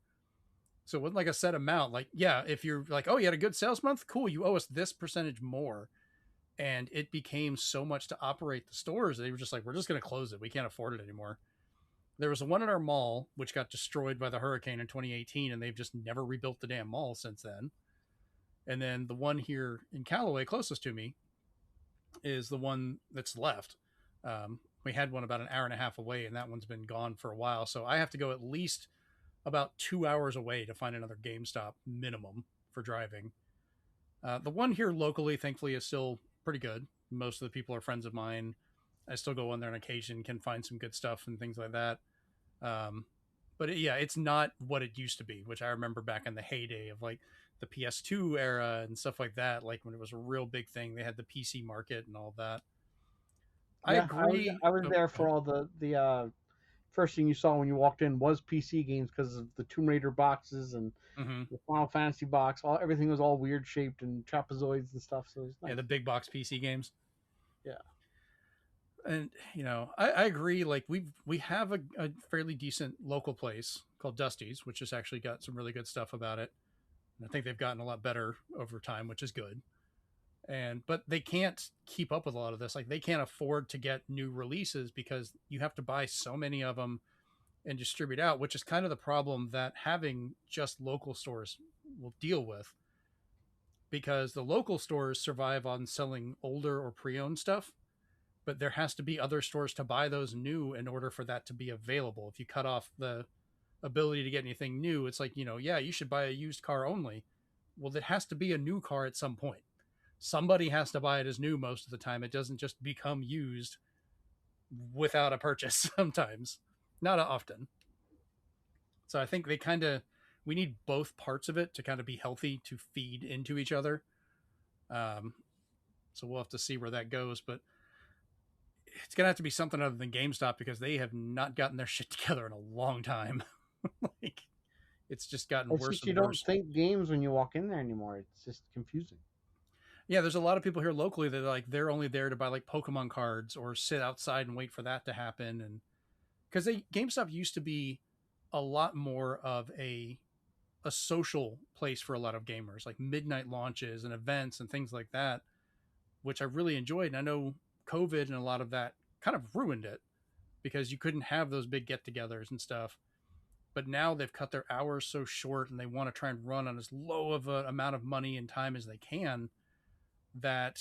S1: So it wasn't like a set amount. Like, yeah, if you're like, oh, you had a good sales month, cool, you owe us this percentage more. And it became so much to operate the stores. They were just like, we're just going to close it. We can't afford it anymore. There was one in our mall, which got destroyed by the hurricane in 2018, and they've just never rebuilt the damn mall since then. And then the one here in Callaway, closest to me, is the one that's left. We had one about an hour and a half away, and that one's been gone for a while. So I have to go at least about 2 hours away to find another GameStop minimum for driving. The one here locally, thankfully, is still pretty good. Most of the people are friends of mine. I still go in there on occasion, can find some good stuff and things like that. But yeah, it's not what it used to be, which I remember back in the heyday of like the PS2 era and stuff like that. Like when it was a real big thing, they had the PC market and all that. I
S2: Yeah,
S1: agree.
S2: I was
S1: Oh,
S2: there
S1: go
S2: for all the first thing you saw when you walked in was PC games because of the Tomb Raider boxes and
S1: ahead. Hmm.
S2: the Final Fantasy box. Everything was all weird shaped and trapezoids and stuff. So it's
S1: Yeah,
S2: nice.
S1: the big box PC games.
S2: Yeah.
S1: And I agree. Like we have a fairly decent local place called Dusty's, which has actually got some really good stuff about it. And I think they've gotten a lot better over time, which is good. But they can't keep up with a lot of this. Like they can't afford to get new releases because you have to buy so many of them and distribute out, which is kind of the problem that having just local stores will deal with, because the local stores survive on selling older or pre-owned stuff, but there has to be other stores to buy those new in order for that to be available. If you cut off the ability to get anything new, it's like, yeah, you should buy a used car only. Well, it has to be a new car at some point. Somebody has to buy it as new most of the time. It doesn't just become used without a purchase sometimes, not often. So I think we need both parts of it to kind of be healthy to feed into each other. Um, so we'll have to see where that goes, but it's gonna have to be something other than GameStop because they have not gotten their shit together in a long time. Like it's just gotten
S2: It's
S1: worse
S2: just you
S1: and
S2: don't
S1: worse.
S2: think games when you walk in there anymore. It's just confusing.
S1: Yeah, there's a lot of people here locally that they're only there to buy like Pokemon cards or sit outside and wait for that to happen. And because GameStop used to be a lot more of a social place for a lot of gamers, like midnight launches and events and things like that, which I really enjoyed. And I know COVID and a lot of that kind of ruined it because you couldn't have those big get-togethers and stuff. But now they've cut their hours so short and they want to try and run on as low of an amount of money and time as they can, that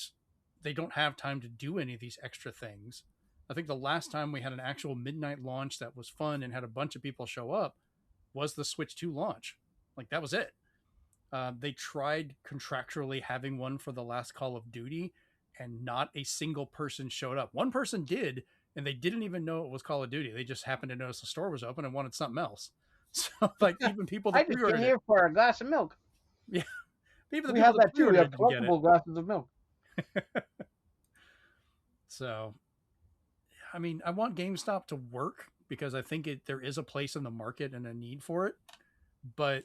S1: they don't have time to do any of these extra things. I think the last time we had an actual midnight launch that was fun and had a bunch of people show up was the Switch 2 launch. Like that was it. They tried contractually having one for the last Call of Duty, and not a single person showed up. One person did, and they didn't even know it was Call of Duty. They just happened to notice the store was open and wanted something else. So, like, even people
S2: I
S1: that
S2: just came
S1: pre-ordered it,
S2: here for a glass of milk.
S1: yeah, even the
S2: We
S1: people
S2: have
S1: that
S2: that too. We
S1: pre-ordered
S2: have
S1: it didn't get it.
S2: collectible glasses of milk.
S1: So, I mean, I want GameStop to work because I think there is a place in the market and a need for it. But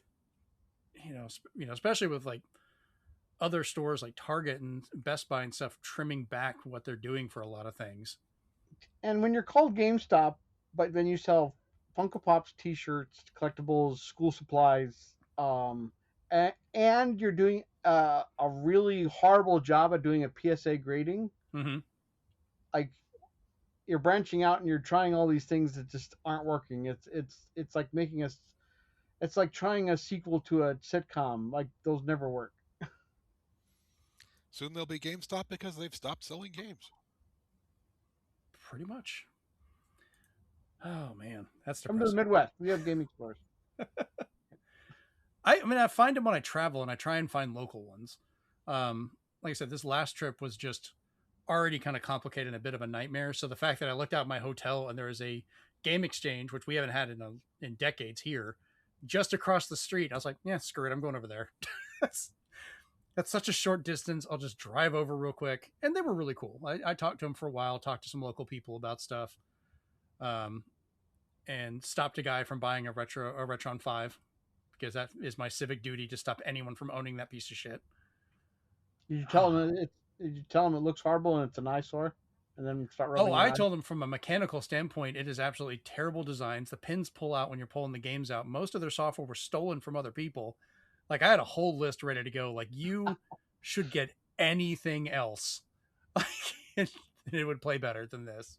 S1: especially with like other stores like Target and Best Buy and stuff trimming back what they're doing for a lot of things.
S2: And when you're called GameStop, but then you sell Funko Pops, T-shirts, collectibles, school supplies, and you're doing a really horrible job at doing a PSA grading,
S1: Mm-hmm.
S2: like you're branching out and you're trying all these things that just aren't working. It's like making us. It's like trying a sequel to a sitcom. Like those never work.
S3: Soon they'll be GameStop because they've stopped selling games.
S1: Pretty much. Oh man, that's
S2: Come to the
S1: depressing.
S2: Midwest. We have gaming stores.
S1: I mean, I find them when I travel, and I try and find local ones. Like I said, this last trip was just already kind of complicated and a bit of a nightmare. So the fact that I looked out my hotel and there is a game exchange, which we haven't had in decades here, just across the street, I was like, yeah, screw it, I'm going over there. that's such a short distance. I'll just drive over real quick. And they were really cool. I talked to them for a while, talked to some local people about stuff, and stopped a guy from buying a Retron 5 because that is my civic duty to stop anyone from owning that piece of shit.
S2: Did you tell them it looks horrible and it's an eyesore, and then start rubbing?
S1: Oh, I told him from a mechanical standpoint, it is absolutely terrible designs. The pins pull out when you're pulling the games out. Most of their software was stolen from other people. Like I had a whole list ready to go. Like you should get anything else. Like it would play better than this.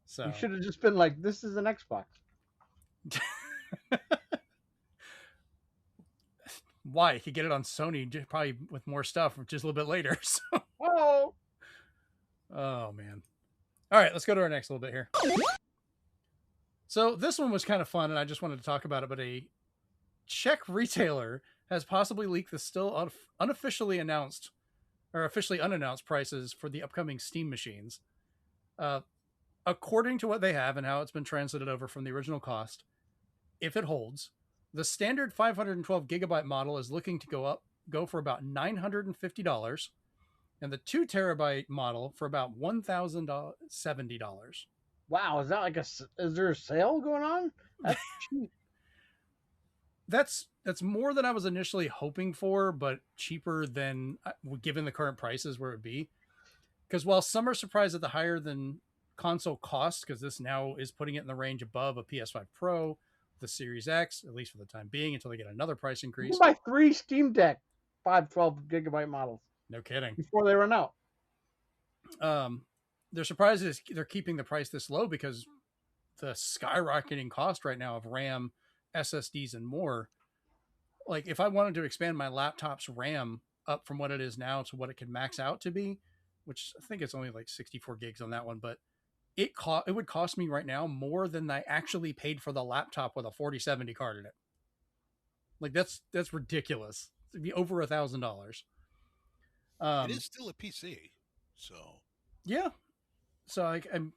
S1: So
S2: You should have just been like, "This is an Xbox."
S1: Why? You could get it on Sony probably with more stuff just a little bit later. So
S2: Oh,
S1: Oh man. All right, let's go to our next little bit here. So this one was kind of fun, and I just wanted to talk about it. But a Czech retailer has possibly leaked the still unofficially announced or officially unannounced prices for the upcoming Steam machines. Uh, According to what they have and how it's been translated over from the original cost, if it holds, the standard 512 gigabyte model is looking to go for about $950, and the 2 terabyte model for about $1,070.
S2: Wow, is that like is there a sale going on? That's cheap.
S1: That's more than I was initially hoping for, but cheaper than given the current prices where it would be. Because while some are surprised at the higher than console costs, because this now is putting it in the range above a PS5 Pro, the Series X, at least for the time being, until they get another price
S2: You
S1: increase.
S2: can buy 3 Steam Deck 512 gigabyte models
S1: No kidding.
S2: before they run out.
S1: They're surprised they're keeping the price this low because the skyrocketing cost right now of RAM, SSDs, and more. Like if I wanted to expand my laptop's RAM up from what it is now to what it could max out to be, which I think it's only like 64 gigs on that one, but it would cost me right now more than I actually paid for the laptop with a 4070 card in it. Like that's ridiculous. It'd be over $1,000.
S3: It is still a PC, so
S1: yeah. So I'm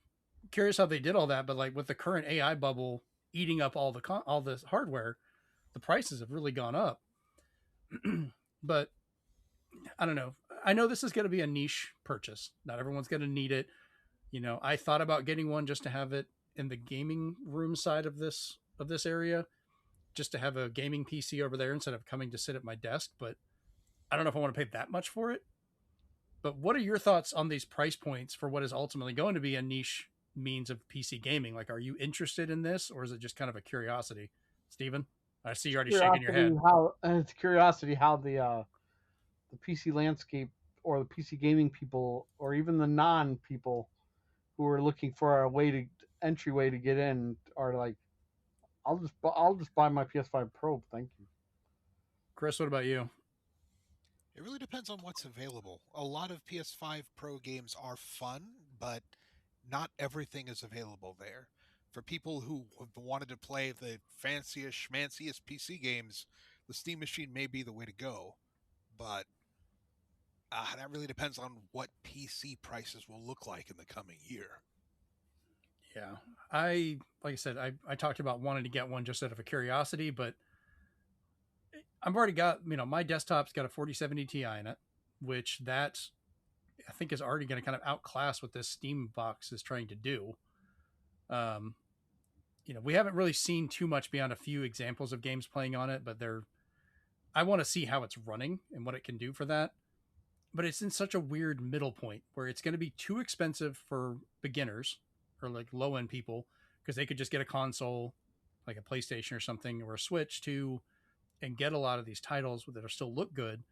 S1: curious how they did all that, but like with the current AI bubble eating up all the hardware, the prices have really gone up. But I don't know. I know this is going to be a niche purchase. Not everyone's going to need it. You know, I thought about getting one just to have it in the gaming room side of this area, just to have a gaming PC over there instead of coming to sit at my desk. But I don't know if I want to pay that much for it. But what are your thoughts on these price points for what is ultimately going to be a niche means of PC gaming? Like, are you interested in this, or is it just kind of a curiosity? Steven? I see you already shaking your head.
S2: It's curiosity how the PC landscape or the PC gaming people or even the non people who are looking for a entryway to get in are like, I'll just buy my PS5 Pro, thank you.
S1: Chris, what about you?
S3: it really depends on what's available. A lot of PS5 Pro games are fun, but not everything is available there. For people who have wanted to play the fanciest, schmanciest PC games, the Steam machine may be the way to go. But that really depends on what PC prices will look like in the coming year.
S1: Yeah, like I said, I talked about wanting to get one just out of a curiosity, but I've already got, my desktop's got a 4070 Ti in it, which that I think is already going to kind of outclass what this Steam box is trying to do. We haven't really seen too much beyond a few examples of games playing on it, but I want to see how it's running and what it can do for that. But it's in such a weird middle point where it's going to be too expensive for beginners or like low end people because they could just get a console like a PlayStation or something or a Switch too and get a lot of these titles that are still look good.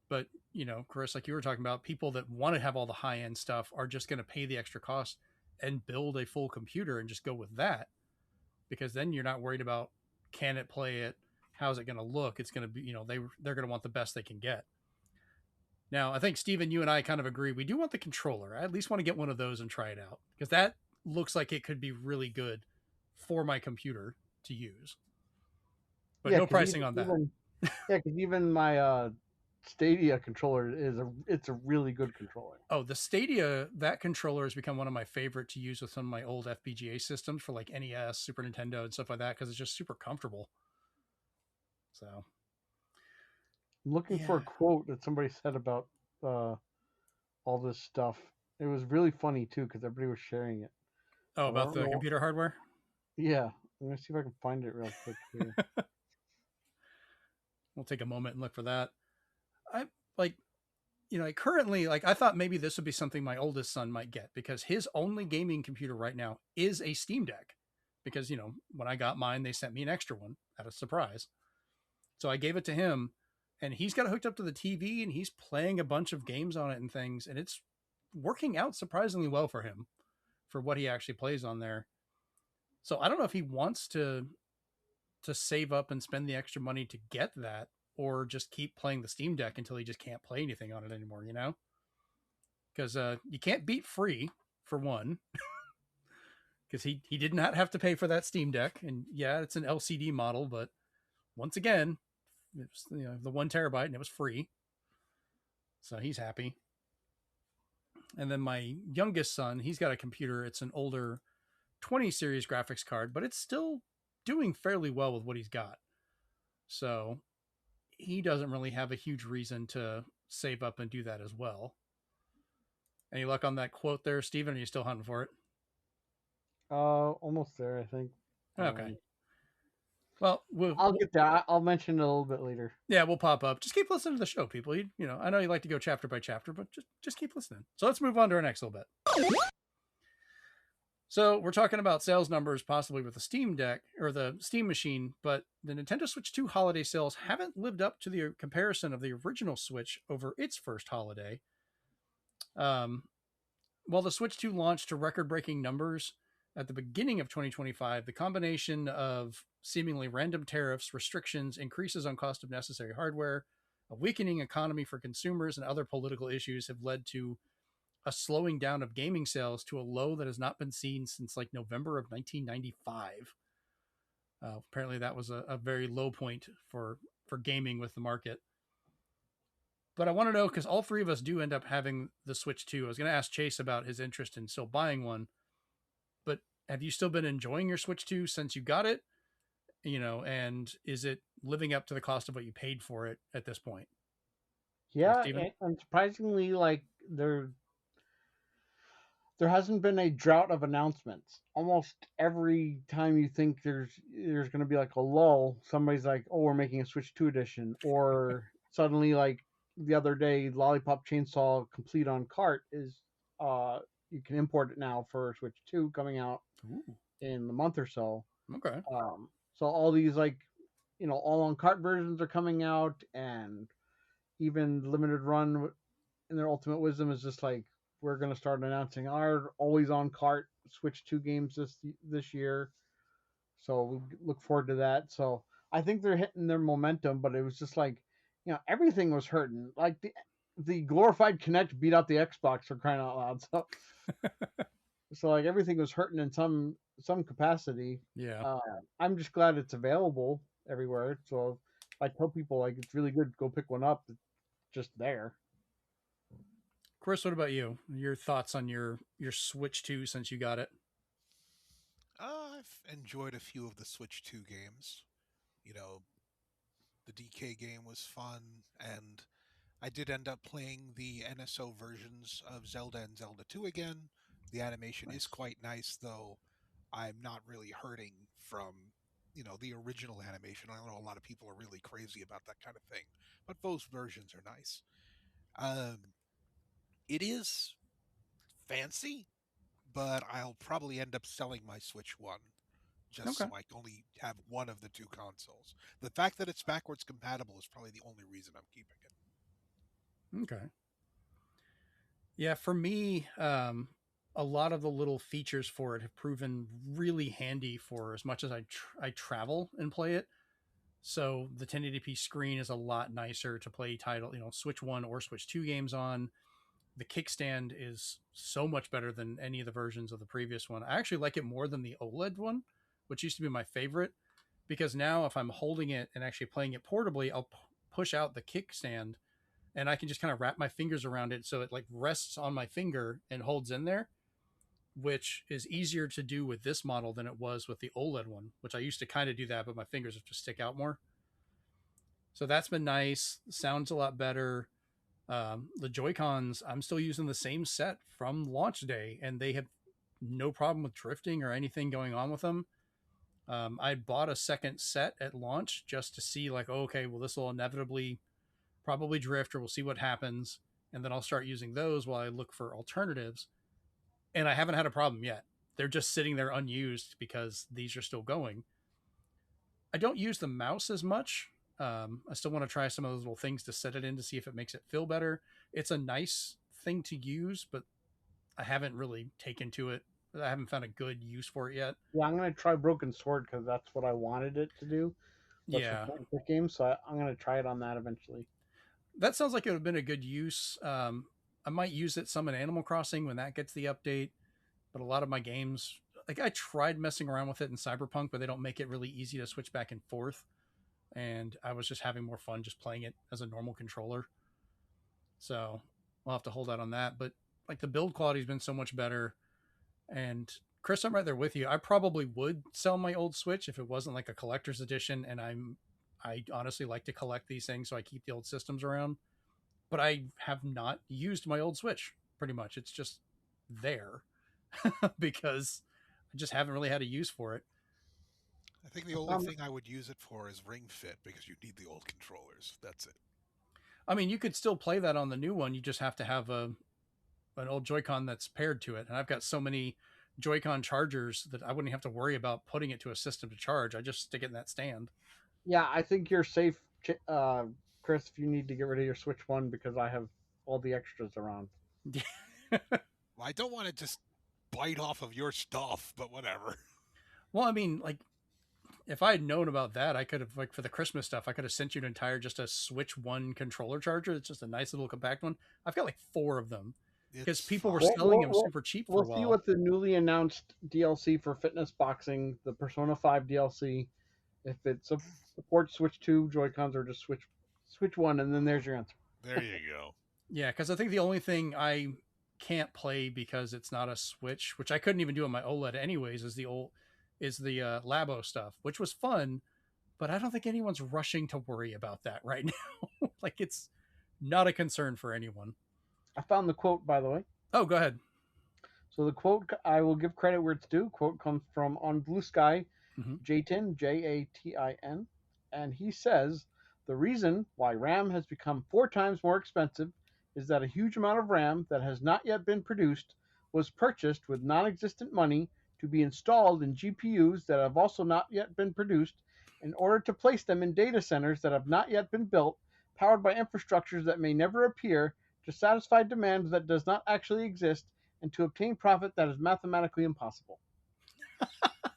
S1: But, Chris, like you were talking about, people that want to have all the high end stuff are just going to pay the extra cost and build a full computer and just go with that, because then you're not worried about can it play it, how's it going to look. It's going to be, they're going to want the best they can get. Now, I think, Steven, you and I kind of agree. We do want the controller. I at least want to get one of those and try it out because that looks like it could be really good for my computer to use. But no pricing on that.
S2: Because even my Stadia controller it's a really good controller.
S1: Oh, the Stadia, that controller has become one of my favorite to use with some of my old FPGA systems for like NES, Super Nintendo, and stuff like that because it's just super comfortable. So
S2: I'm looking for a quote that somebody said about all this stuff. It was really funny too because everybody was sharing it.
S1: Oh, about the computer hardware?
S2: Yeah. Let me see if I can find it real quick here.
S1: We'll take a moment and look for that. Currently, I thought maybe this would be something my oldest son might get because his only gaming computer right now is a Steam Deck. Because, when I got mine, they sent me an extra one at a surprise. So I gave it to him and he's got it hooked up to the TV and he's playing a bunch of games on it and things. And it's working out surprisingly well for him for what he actually plays on there. So I don't know if he wants to save up and spend the extra money to get that or just keep playing the Steam Deck until he just can't play anything on it anymore, because you can't beat free for one, because he did not have to pay for that Steam Deck, and yeah, it's an LCD model, but once again, it was the 1 terabyte and it was free, so he's happy. And then my youngest son, he's got a computer. It's an older 20 series graphics card, but it's still doing fairly well with what he's got. So he doesn't really have a huge reason to save up and do that as well. Any luck on that quote there, Steven? Are you still hunting for it?
S2: Almost there, I think.
S1: Okay. Well,
S2: I'll get there. I'll mention it a little bit later.
S1: Yeah, we'll pop up. Just keep listening to the show, people. I know you like to go chapter by chapter, but just keep listening. So let's move on to our next little bit. So we're talking about sales numbers possibly with the Steam Deck or the Steam machine, but the Nintendo Switch 2 holiday sales haven't lived up to the comparison of the original Switch over its first holiday. While the Switch 2 launched to record-breaking numbers at the beginning of 2025, the combination of seemingly random tariffs, restrictions, increases on cost of necessary hardware, a weakening economy for consumers, and other political issues have led to a slowing down of gaming sales to a low that has not been seen since like November of 1995. Apparently that was a very low point for gaming with the market. But I want to know, because all three of us do end up having the Switch 2. I was going to ask Chase about his interest in still buying one, but have you still been enjoying your Switch 2 since you got it? And is it living up to the cost of what you paid for it at this point?
S2: Yeah, and surprisingly, like there hasn't been a drought of announcements. Almost every time you think there's going to be like a lull, somebody's like, "Oh, we're making a Switch 2 edition," or suddenly, like the other day, Lollipop Chainsaw Complete on Cart is you can import it now for Switch 2 coming out in a month or so.
S1: Okay.
S2: So all these like all on cart versions are coming out, and even limited run in their ultimate wisdom is just like, we're going to start announcing our always on cart Switch 2 games this year. So we look forward to that. So I think they're hitting their momentum, but it was just like, everything was hurting. Like the glorified Kinect beat out the Xbox, for crying out loud. So like everything was hurting in some capacity.
S1: Yeah.
S2: I'm just glad it's available everywhere. So I tell people, like, it's really good. Go pick one up. It's just there.
S1: Chris, what about you? Your thoughts on your Switch 2 since you got it?
S3: I've enjoyed a few of the Switch 2 games. The DK game was fun, and I did end up playing the NSO versions of Zelda and Zelda 2 again. The animation is quite nice, though I'm not really hurting from, the original animation. I know a lot of people are really crazy about that kind of thing, but both versions are nice. It is fancy, but I'll probably end up selling my Switch 1 just so I only have one of the two consoles. The fact that it's backwards compatible is probably the only reason I'm keeping it.
S1: Okay. Yeah, for me, a lot of the little features for it have proven really handy for as much as I travel and play it. So the 1080p screen is a lot nicer to play Switch 1 or Switch 2 games on. The kickstand is so much better than any of the versions of the previous one. I actually like it more than the OLED one, which used to be my favorite, because now if I'm holding it and actually playing it portably, I'll push out the kickstand and I can just kind of wrap my fingers around it so it like rests on my finger and holds in there, which is easier to do with this model than it was with the OLED one, which I used to kind of do that, but my fingers have to stick out more. So that's been nice. Sounds a lot better. The Joy-Cons, I'm still using the same set from launch day, and they have no problem with drifting or anything going on with them. I bought a second set at launch just to see, like, okay, well, this will inevitably probably drift, or we'll see what happens, and then I'll start using those while I look for alternatives. And I haven't had a problem yet. They're just sitting there unused because these are still going. I don't use the mouse as much. I still want to try some of those little things to set it in to see if it makes it feel better. It's a nice thing to use, but I haven't really taken to it. I haven't found a good use for it yet.
S2: Yeah, I'm going to try Broken Sword because that's what I wanted it to do. That's a game, so I'm going to try it on that eventually.
S1: That sounds like it would have been a good use. I might use it some in Animal Crossing when that gets the update. But a lot of my games, like I tried messing around with it in Cyberpunk, but they don't make it really easy to switch back and forth. And I was just having more fun just playing it as a normal controller. So we'll have to hold out on that. But like the build quality has been so much better. And Chris, I'm right there with you. I probably would sell my old Switch if it wasn't like a collector's edition. And I honestly like to collect these things, so I keep the old systems around. But I have not used my old Switch pretty much. It's just there because I just haven't really had a use for it.
S3: I think the only thing I would use it for is Ring Fit because you need the old controllers. That's it.
S1: I mean, you could still play that on the new one. You just have to have an old Joy-Con that's paired to it. And I've got so many Joy-Con chargers that I wouldn't have to worry about putting it to a system to charge. I just stick it in that stand.
S2: Yeah, I think you're safe, Chris, if you need to get rid of your Switch 1 because I have all the extras around.
S3: Well, I don't want to just bite off of your stuff, but whatever.
S1: Well, I mean, like, if I had known about that, I could have, like, for the Christmas stuff, I could have sent you an entire, just a Switch 1 controller charger. It's just a nice little compact one. I've got like 4 of them because people were selling them super cheap for a while.
S2: We'll see what the newly announced DLC for fitness boxing, the Persona 5 DLC, if it supports Switch 2 Joy-Cons or just Switch 1, and then there's your answer.
S3: There you go.
S1: Yeah, because I think the only thing I can't play because it's not a Switch, which I couldn't even do on my OLED anyways, is the Labo stuff, which was fun, but I don't think anyone's rushing to worry about that right now. Like, it's not a concern for anyone.
S2: I found the quote, by the way.
S1: Oh, go ahead.
S2: So the quote, I will give credit where it's due. Quote comes from On Blue Sky, Jatin, Jatin, and he says, the reason why RAM has become 4 times more expensive is that a huge amount of RAM that has not yet been produced was purchased with non-existent money to be installed in GPUs that have also not yet been produced in order to place them in data centers that have not yet been built, powered by infrastructures that may never appear, to satisfy demands that does not actually exist, and to obtain profit that is mathematically impossible.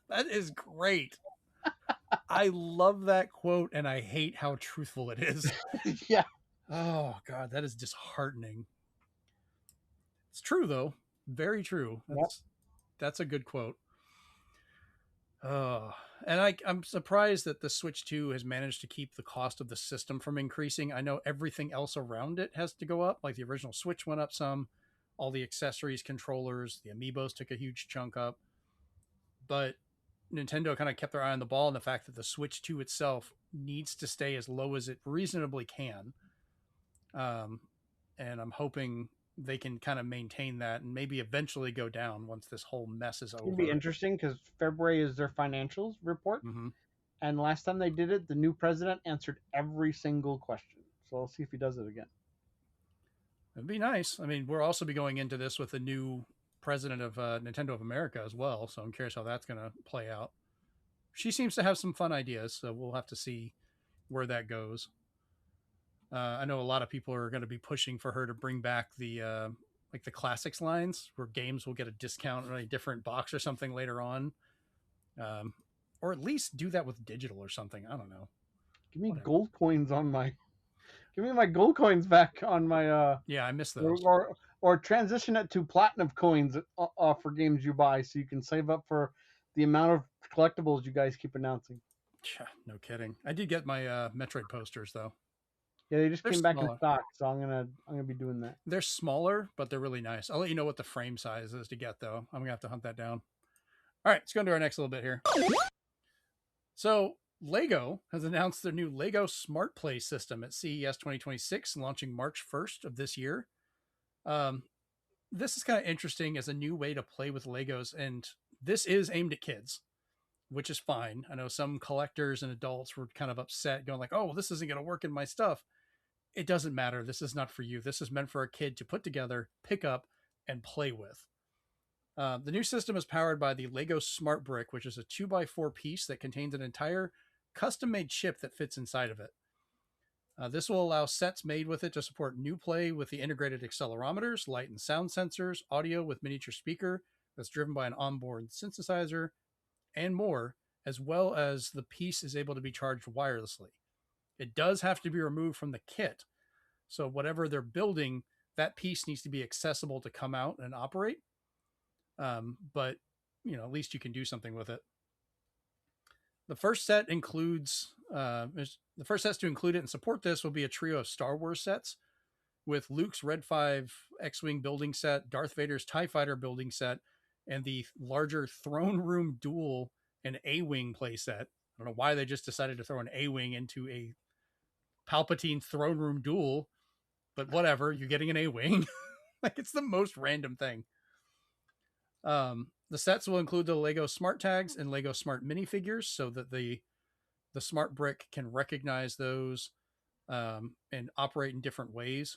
S1: That is great. I love that quote, and I hate how truthful it is.
S2: Yeah.
S1: Oh, God, that is disheartening. It's true, though. Very true. That's a good quote. And I'm surprised that the Switch 2 has managed to keep the cost of the system from increasing. I know everything else around it has to go up. Like the original Switch went up some. All the accessories, controllers, the amiibos took a huge chunk up. But Nintendo kind of kept their eye on the ball, and the fact that the Switch 2 itself needs to stay as low as it reasonably can. And I'm hoping they can kind of maintain that and maybe eventually go down once this whole mess is over.
S2: It'll be interesting because February is their financials report.
S1: Mm-hmm.
S2: And last time they did it, the new president answered every single question. So I'll see if he does it again.
S1: It'd be nice. I mean, we'll also be going into this with a new president of Nintendo of America as well. So I'm curious how that's going to play out. She seems to have some fun ideas, so we'll have to see where that goes. I know a lot of people are going to be pushing for her to bring back the like the classics lines, where games will get a discount on a different box or something later on, or at least do that with digital or something. I don't know.
S2: Give me gold coins on my. Give me my gold coins back on my.
S1: Yeah, I missed those.
S2: Or transition it to platinum coins for games you buy, so you can save up for the amount of collectibles you guys keep announcing.
S1: No kidding. I did get my Metroid posters though.
S2: Yeah, they just came back in stock, so I'm gonna be doing that.
S1: They're smaller, but they're really nice. I'll let you know what the frame size is to get though. I'm gonna have to hunt that down. All right, let's go into our next little bit here. So Lego has announced their new Lego Smart Play system at CES 2026, launching March 1st of this year. This is kind of interesting as a new way to play with Legos, and this is aimed at kids, which is fine. I know some collectors and adults were kind of upset, going like, "Oh, well, this isn't going to work in my stuff." It doesn't matter. This is not for you. This is meant for a kid to put together, pick up, and play with. The new system is powered by the Lego Smart Brick, which is a 2x4 piece that contains an entire custom-made chip that fits inside of it. This will allow sets made with it to support new play with the integrated accelerometers, light and sound sensors, audio with miniature speaker that's driven by an onboard synthesizer, and more, as well as the piece is able to be charged wirelessly. It does have to be removed from the kit. So whatever they're building, that piece needs to be accessible to come out and operate. But at least you can do something with it. The first set includes the first sets to include it and support this will be a trio of Star Wars sets with Luke's Red 5 X-Wing building set, Darth Vader's TIE Fighter building set, and the larger Throne Room Duel and A-Wing play set. I don't know why they just decided to throw an A-Wing into a Palpatine Throne Room Duel, but whatever, you're getting an A-Wing. Like, it's the most random thing. The sets will include the Lego Smart Tags and Lego Smart minifigures so that the Smart Brick can recognize those and operate in different ways.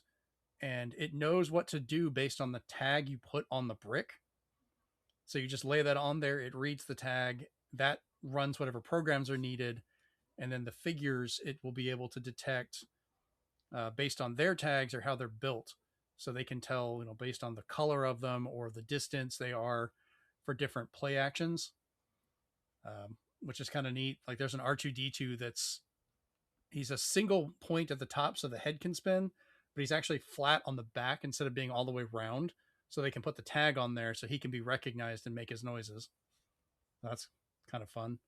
S1: And it knows what to do based on the tag you put on the brick. So you just lay that on there, it reads the tag, that runs whatever programs are needed, and then the figures it will be able to detect based on their tags or how they're built. So they can tell, based on the color of them or the distance they are for different play actions, which is kind of neat. Like there's an R2-D2 he's a single point at the top so the head can spin, but he's actually flat on the back instead of being all the way round. So they can put the tag on there so he can be recognized and make his noises. That's kind of fun.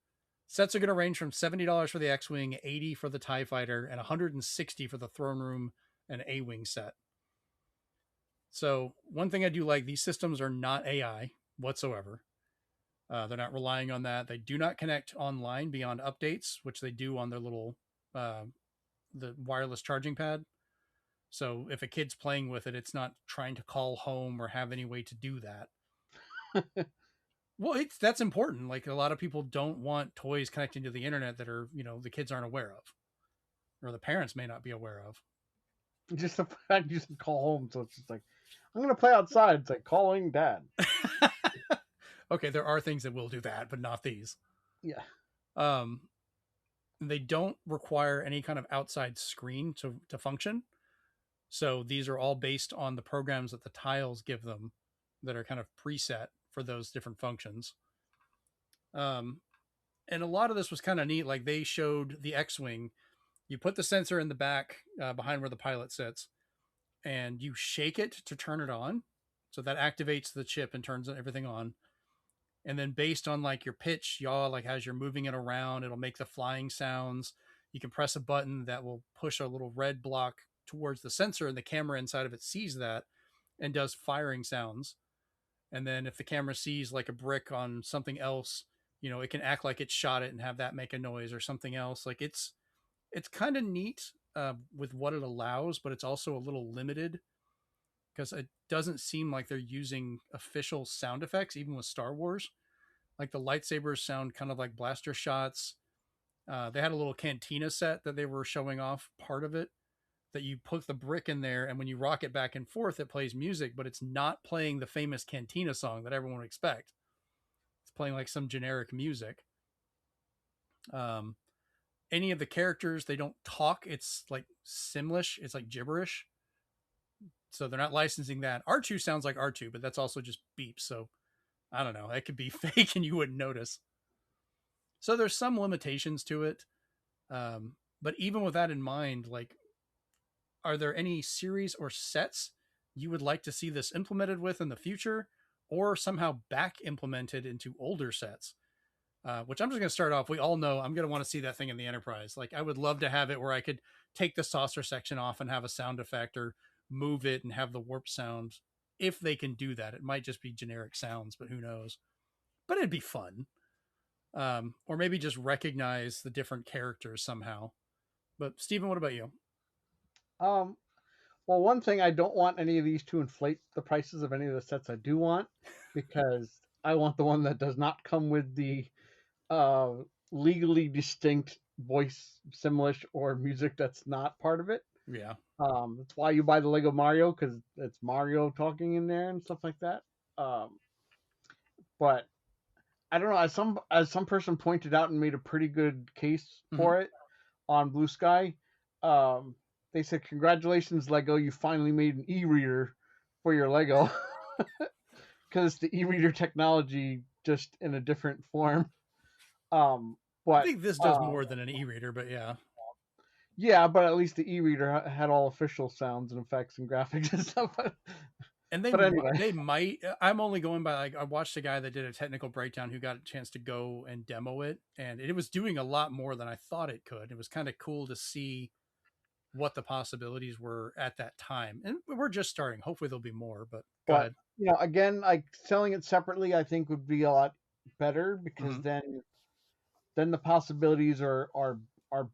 S1: Sets are going to range from $70 for the X-Wing, $80 for the TIE Fighter, and $160 for the Throne Room and A-Wing set. So one thing I do like, these systems are not AI whatsoever. They're not relying on that. They do not connect online beyond updates, which they do on their little the wireless charging pad. So if a kid's playing with it, it's not trying to call home or have any way to do that. Well, that's important. Like a lot of people don't want toys connecting to the internet that are, the kids aren't aware of, or the parents may not be aware of.
S2: Just the fact you can call home, so it's just like, I'm going to play outside. It's like calling dad.
S1: Okay, there are things that will do that, but not these.
S2: Yeah.
S1: They don't require any kind of outside screen to function. So these are all based on the programs that the tiles give them that are kind of preset for those different functions. And a lot of this was kind of neat. Like they showed the X-Wing. You put the sensor in the back behind where the pilot sits, and you shake it to turn it on. So that activates the chip and turns everything on. And then based on like your pitch, yaw, like as you're moving it around, it'll make the flying sounds. You can press a button that will push a little red block towards the sensor, and the camera inside of it sees that and does firing sounds. And then if the camera sees like a brick on something else, it can act like it shot it and have that make a noise or something else. Like it's kind of neat with what it allows, but it's also a little limited because it doesn't seem like they're using official sound effects, even with Star Wars. Like the lightsabers sound kind of like blaster shots. They had a little cantina set that they were showing off part of it, that you put the brick in there, and when you rock it back and forth, it plays music, but it's not playing the famous cantina song that everyone would expect. It's playing like some generic music. Any of the characters, they don't talk. It's like Simlish. It's like gibberish. So they're not licensing that. R2 sounds like R2, but that's also just beeps. So I don't know. It could be fake and you wouldn't notice. So there's some limitations to it. But even with that in mind, like, are there any series or sets you would like to see this implemented with in the future, or somehow back implemented into older sets? Which I'm just going to start off. We all know I'm going to want to see that thing in the Enterprise. Like I would love to have it where I could take the saucer section off and have a sound effect, or move it and have the warp sound. If they can do that, it might just be generic sounds, but who knows? But it'd be fun. Or maybe just recognize the different characters somehow. But Steven, what about you?
S2: Well, one thing, I don't want any of these to inflate the prices of any of the sets I do want, because I want the one that does not come with the legally distinct voice Simlish or music that's not part of it.
S1: Yeah.
S2: That's why you buy the Lego Mario, because it's Mario talking in there and stuff like that. But I don't know, as some person pointed out and made a pretty good case for it on Blue Sky. They said, "Congratulations, Lego! You finally made an e-reader for your Lego." Because the e-reader technology, just in a different form. But
S1: I think this does more than an e-reader, but yeah.
S2: Yeah, but at least the e-reader had all official sounds and effects and graphics and stuff.
S1: And
S2: But anyway,
S1: they might. I'm only going by like I watched a guy that did a technical breakdown who got a chance to go and demo it, and it was doing a lot more than I thought it could. It was kind of cool to see what the possibilities were at that time, and we're just starting. Hopefully, there'll be more. But go
S2: but
S1: ahead.
S2: again, like selling it separately, I think would be a lot better because
S1: Mm-hmm.
S2: then the possibilities are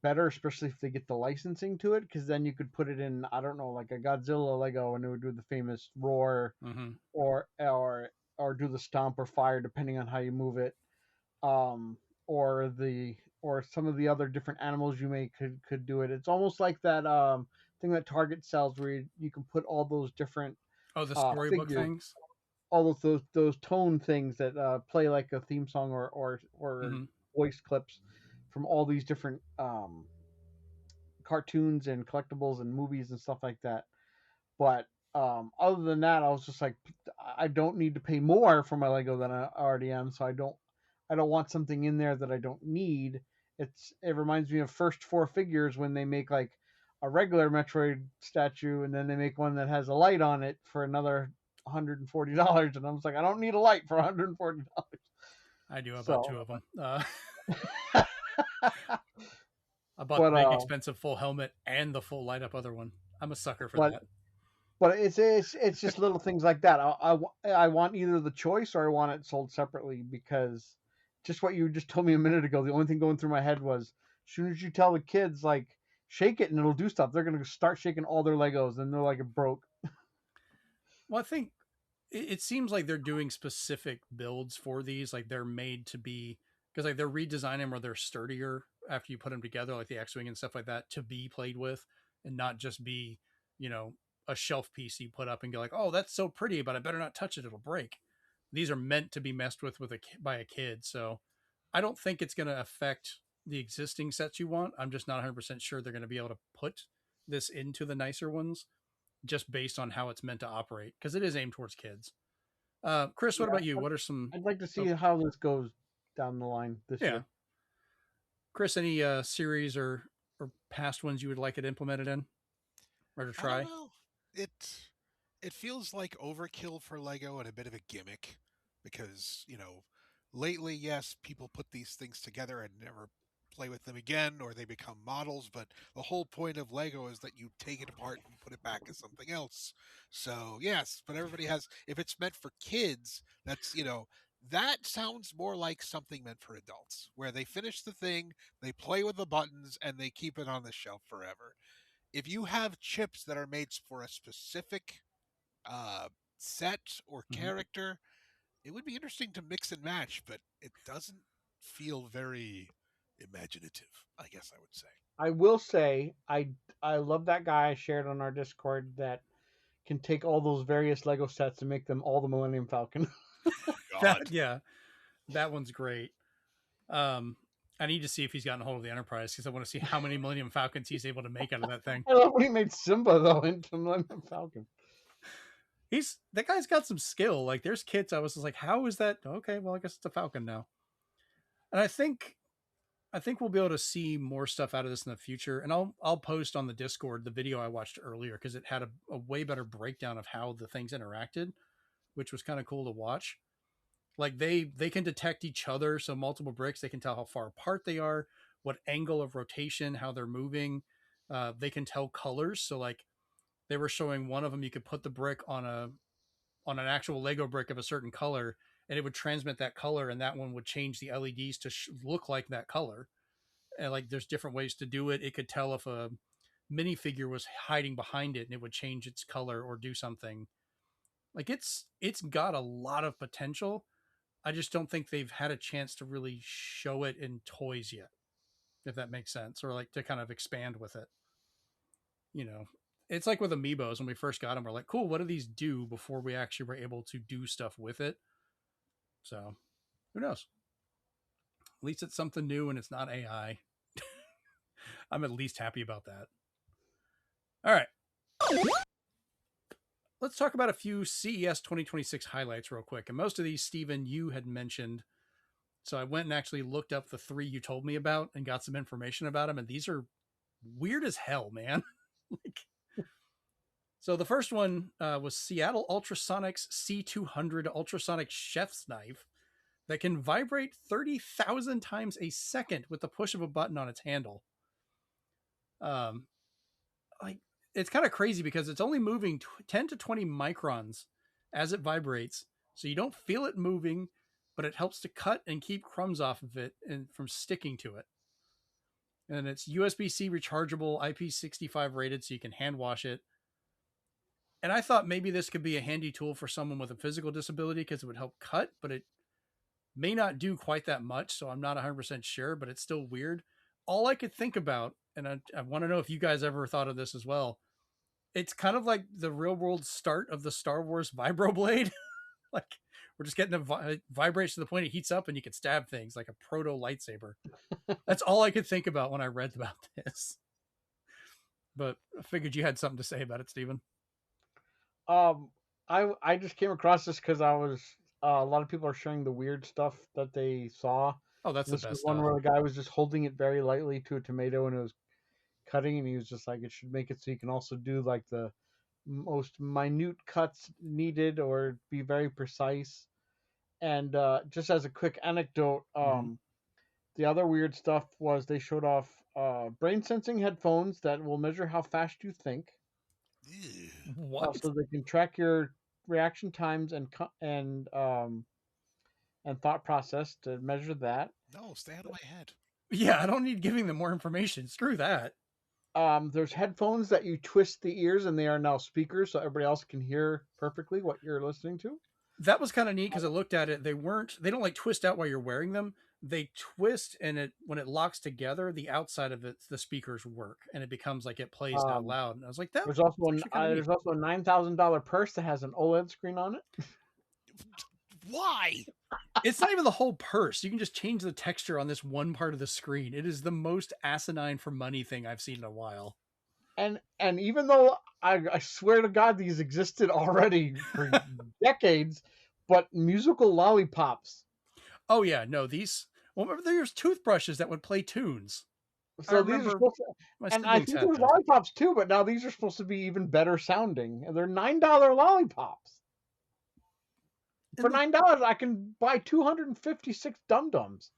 S2: better, especially if they get the licensing to it. Because then you could put it in, I don't know, like a Godzilla Lego, and it would do the famous roar,
S1: Mm-hmm.
S2: or or or do the stomp or fire, depending on how you move it. Um, or some of the other different animals you may could do it. It's almost like that thing that Target sells, where you can put all those different
S1: Oh, the storybook
S2: figures,
S1: things.
S2: all of those tone things that play like a theme song, or
S1: Mm-hmm.
S2: voice clips from all these different cartoons and collectibles and movies and stuff like that. But other than that, I was just like, I don't need to pay more for my Lego than I already am, so I don't want something in there that I don't need. It reminds me of First Four Figures when they make like a regular Metroid statue, and then they make one that has a light on it for another $140, and I was like, I don't need a light for $140.
S1: I do about
S2: So,
S1: two of them. I bought the
S2: but
S1: big expensive full helmet and the full light up other one. I'm a sucker for
S2: but
S1: that.
S2: but it's just little things like that. I want either the choice, or I want it sold separately, because just what you just told me a minute ago, the only thing going through my head was, as soon as you tell the kids like shake it and it'll do stuff, they're gonna start shaking all their Legos and they're like it broke.
S1: Well, I think it seems like they're doing specific builds for these. Like they're made to be because like they're redesigning them where they're sturdier after you put them together, like the X-wing and stuff like that, to be played with and not just be, you know, a shelf piece you put up and go like, oh, that's so pretty, but I better not touch it; it'll break. These are meant to be messed with by a kid, so I don't think it's going to affect the existing sets you want. I'm just not 100% sure they're going to be able to put this into the nicer ones just based on how it's meant to operate because it is aimed towards kids. Chris, what
S2: Yeah,
S1: about you? What are some?
S2: I'd like to see
S1: Oh,
S2: how this goes down the line this
S1: yeah,
S2: year.
S1: Chris, any series or past ones you would like it implemented in or to
S3: I don't
S1: try?
S3: know. It it feels like overkill for Lego and a bit of a gimmick because, lately, yes, people put these things together and never play with them again or they become models, but the whole point of Lego is that you take it apart and put it back as something else. So, yes, but everybody has if it's meant for kids, that sounds more like something meant for adults, where they finish the thing, they play with the buttons, and they keep it on the shelf forever. If you have chips that are made for a specific uh, set or
S1: Mm-hmm.
S3: character, it would be interesting to mix and match, but it doesn't feel very imaginative, I guess I would say.
S2: I will say I love that guy I shared on our Discord that can take all those various Lego sets and make them all the Millennium Falcon.
S3: God.
S1: That yeah, that one's great. Um, I need to see if he's gotten a hold of the Enterprise because I want to see how many Millennium Falcons he's able to make out of that thing.
S2: I love when he made Simba though into Millennium Falcon.
S1: He's that guy's got some skill. Like there's kits I was just like, how is that? Okay, well I guess it's a Falcon now. And I think we'll be able to see more stuff out of this in the future. And I'll post on the Discord the video I watched earlier because it had a way better breakdown of how the things interacted, which was kind of cool to watch. Like they can detect each other, so multiple bricks, they can tell how far apart they are, what angle of rotation, how they're moving. They can tell colors. So like they were showing one of them, you could put the brick on an actual Lego brick of a certain color, and it would transmit that color, and that one would change the LEDs to look like that color. And like there's different ways to do it. It could tell if a minifigure was hiding behind it, and it would change its color or do something. Like it's got a lot of potential. I just don't think they've had a chance to really show it in toys yet, if that makes sense, or like to kind of expand with it. You know, it's like with amiibos when we first got them, we're like, cool, what do these do before we actually were able to do stuff with it? So who knows? At least it's something new and it's not AI. I'm at least happy about that. All right. Let's talk about a few CES 2026 highlights real quick. And most of these, Steven, you had mentioned. So I went and actually looked up the three you told me about and got some information about them. And these are weird as hell, man. Like, so the first one was Seattle Ultrasonics C200 ultrasonic chef's knife that can vibrate 30,000 times a second with the push of a button on its handle. Like, it's kind of crazy because it's only moving 10 to 20 microns as it vibrates, so you don't feel it moving, but it helps to cut and keep crumbs off of it and from sticking to it. And it's USB-C rechargeable, IP65 rated, so you can hand wash it. And I thought maybe this could be a handy tool for someone with a physical disability because it would help cut, but it may not do quite that much, so I'm not 100% sure, but it's still weird. All I could think about, and I want to know if you guys ever thought of this as well, it's kind of like the real world start of the Star Wars vibroblade. Like, we're just getting it vibrates to the point it heats up and you can stab things like a proto lightsaber. That's all I could think about when I read about this. But I figured you had something to say about it, Stephen.
S2: I just came across this because I was a lot of people are sharing the weird stuff that they saw.
S1: Oh, that's
S2: This
S1: the
S2: was
S1: best
S2: one
S1: stuff.
S2: where the guy was just holding it very lightly to a tomato and it was cutting, and he was just like, it should make it so you can also do like the most minute cuts needed or be very precise. And just as a quick anecdote, the other weird stuff was they showed off brain sensing headphones that will measure how fast you think.
S1: What?
S2: So they can track your reaction times and thought process to measure that.
S3: No, stay out of my head.
S1: Yeah, I don't need giving them more information. Screw that.
S2: There's headphones that you twist the ears and they are now speakers so everybody else can hear perfectly what you're listening to.
S1: That was kind of neat because I looked at it. They don't like twist out while you're wearing them. They twist, and when it locks together, the outside of it, the speakers work, and it becomes like it plays out loud. And I was like,
S2: there's also a $9,000 purse that has an OLED screen on it.
S3: Why?
S1: It's not even the whole purse. You can just change the texture on this one part of the screen. It is the most asinine for money thing I've seen in a while.
S2: And even though I swear to God these existed already for decades, but musical lollipops.
S1: Oh yeah, no, these. Well, remember there's toothbrushes that would play tunes.
S2: So these are supposed to, and I think there's lollipops too, but now these are supposed to be even better sounding. And they're $9 lollipops. For $9, I can buy 256 dum-dums.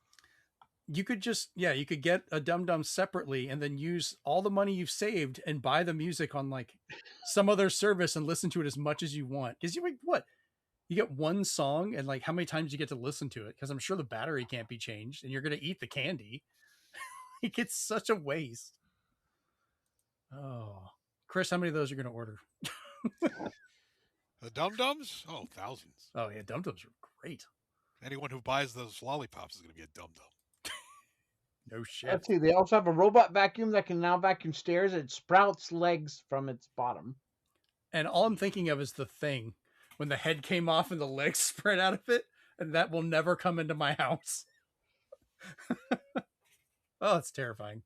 S1: You could you could get a dum-dum separately and then use all the money you've saved and buy the music on like some other service and listen to it as much as you want. Because you get one song and like how many times you get to listen to it? Because I'm sure the battery can't be changed and you're going to eat the candy. It gets such a waste. Oh, Chris, how many of those are you going to order?
S3: The dum-dums? Oh, thousands.
S1: Oh yeah, dum-dums are great.
S3: Anyone who buys those lollipops is going to be a dum-dum.
S1: No shit.
S2: Let's see. They also have a robot vacuum that can now vacuum stairs. It sprouts legs from its bottom.
S1: And all I'm thinking of is the thing when the head came off and the legs spread out of it, and that will never come into my house. Oh, it's terrifying.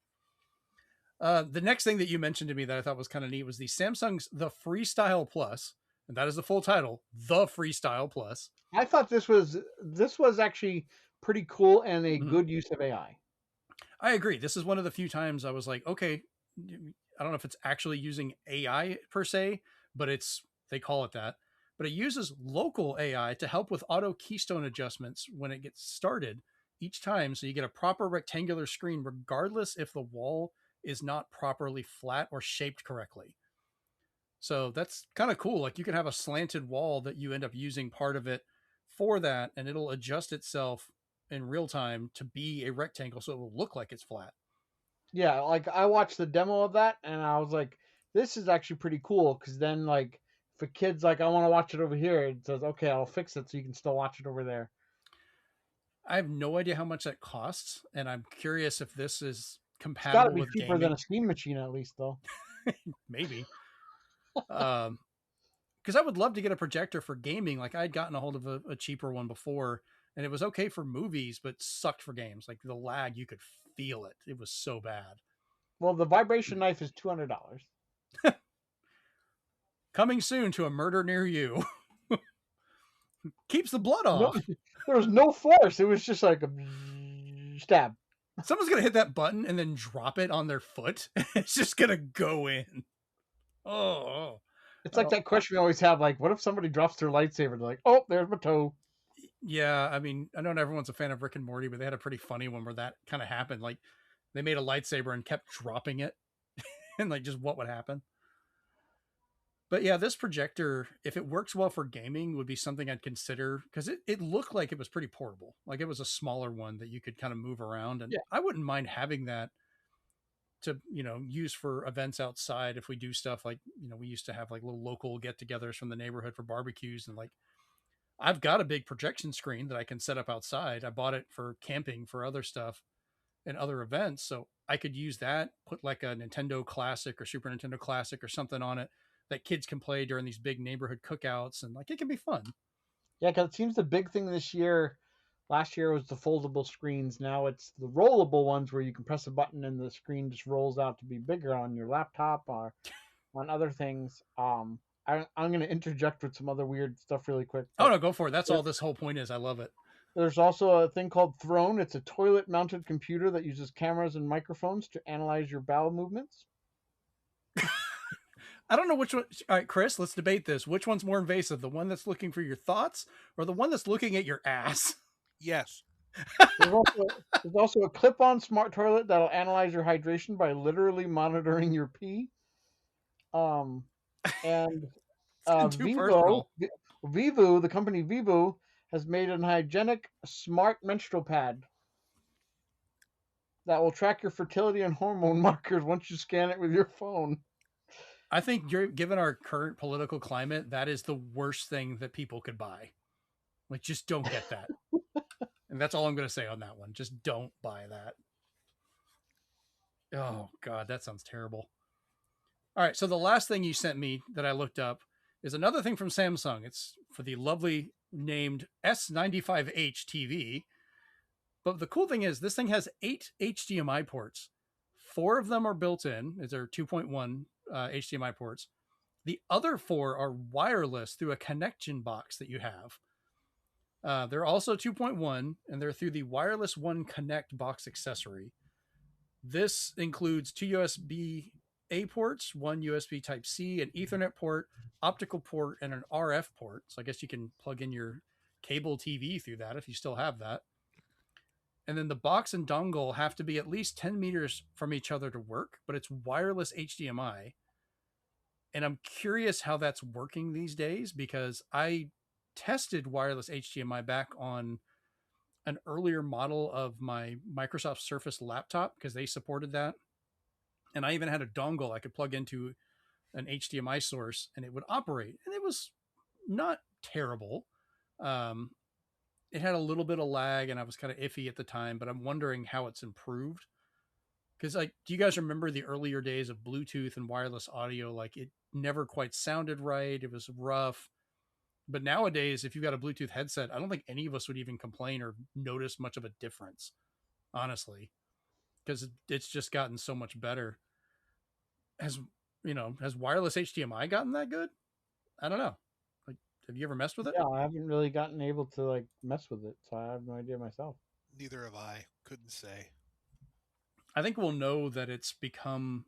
S1: The next thing that you mentioned to me that I thought was kind of neat was the Samsung's the Freestyle Plus, and that is the full title, the Freestyle Plus.
S2: I thought this was actually pretty cool and a good use of AI.
S1: I agree. This is one of the few times I was like, okay, I don't know if it's actually using AI per se, but they call it that. But it uses local AI to help with auto keystone adjustments when it gets started each time. So you get a proper rectangular screen, regardless if the wall is not properly flat or shaped correctly. So that's kind of cool. Like you can have a slanted wall that you end up using part of it for that, and it'll adjust itself in real time to be a rectangle so it will look like it's flat.
S2: Yeah, like I watched the demo of that and I was like, this is actually pretty cool because then like for kids, like I want to watch it over here, it says, okay, I'll fix it so you can still watch it over there.
S1: I have no idea how much that costs, and I'm curious if this is compatible
S2: it's gotta be
S1: with
S2: cheaper
S1: gaming.
S2: Than a Steam machine at least though.
S1: Maybe. Because I would love to get a projector for gaming. Like I'd gotten a hold of a cheaper one before, and it was okay for movies, but sucked for games. Like the lag, you could feel it. It was so bad.
S2: Well, the vibration knife is $200.
S1: Coming soon to a murder near you. Keeps the blood off.
S2: No, there was no force. It was just like a stab.
S1: Someone's gonna hit that button and then drop it on their foot. It's just gonna go in. Oh,
S2: It's like that question we always have, like, what if somebody drops their lightsaber? They're like, oh, there's my toe.
S1: yeah. I mean, I know not everyone's a fan of Rick and Morty, but they had a pretty funny one where that kind of happened. Like, they made a lightsaber and kept dropping it, and like, just what would happen. But yeah, this projector, if it works well for gaming, would be something I'd consider because it looked like it was pretty portable. Like it was a smaller one that you could kind of move around. And
S2: Yeah.
S1: I wouldn't mind having that to, use for events outside if we do stuff like, we used to have like little local get togethers from the neighborhood for barbecues. And like, I've got a big projection screen that I can set up outside. I bought it for camping for other stuff and other events. So I could use that, put like a Nintendo Classic or Super Nintendo Classic or something on it that kids can play during these big neighborhood cookouts, and like it can be fun.
S2: Yeah, because it seems the big thing this year, last year was the foldable screens. Now it's the rollable ones where you can press a button and the screen just rolls out to be bigger on your laptop or on other things. I'm going to interject with some other weird stuff really quick.
S1: Oh no, go for it. That's all this whole point is. I love it.
S2: There's also a thing called Throne. It's a toilet-mounted computer that uses cameras and microphones to analyze your bowel movements.
S1: I don't know which one. All right, Chris, let's debate this. Which one's more invasive? The one that's looking for your thoughts or the one that's looking at your ass?
S3: Yes.
S2: There's also a clip-on smart toilet that'll analyze your hydration by literally monitoring your pee. And Vivo, the company Vivo, has made an hygienic smart menstrual pad that will track your fertility and hormone markers once you scan it with your phone.
S1: I think, given our current political climate, that is the worst thing that people could buy. Like, just don't get that. And that's all I'm going to say on that one. Just don't buy that. Oh, God, that sounds terrible. All right, so the last thing you sent me that I looked up is another thing from Samsung. It's for the lovely named S95H TV. But the cool thing is this thing has 8 HDMI ports. 4 of them are built in. They're 2.1 HDMI ports. The other 4 are wireless through a connection box that you have. They're also 2.1, and they're through the Wireless One Connect box accessory. This includes 2 USB-A ports, 1 USB Type-C, an Ethernet port, optical port, and an RF port. So I guess you can plug in your cable TV through that if you still have that. And then the box and dongle have to be at least 10 meters from each other to work, but it's wireless HDMI. And I'm curious how that's working these days because I tested wireless HDMI back on an earlier model of my Microsoft Surface laptop because they supported that. And I even had a dongle I could plug into an HDMI source and it would operate. And it was not terrible. It had a little bit of lag and I was kind of iffy at the time, but I'm wondering how it's improved. Because, like, do you guys remember the earlier days of Bluetooth and wireless audio? Like, it never quite sounded right. It was rough. But nowadays, if you've got a Bluetooth headset, I don't think any of us would even complain or notice much of a difference, honestly, because it's just gotten so much better. Has wireless HDMI gotten that good? I don't know. Like, have you ever messed with it?
S2: Yeah, I haven't really gotten able to like mess with it, so I have no idea myself.
S3: Neither have I. Couldn't say.
S1: I think we'll know that it's become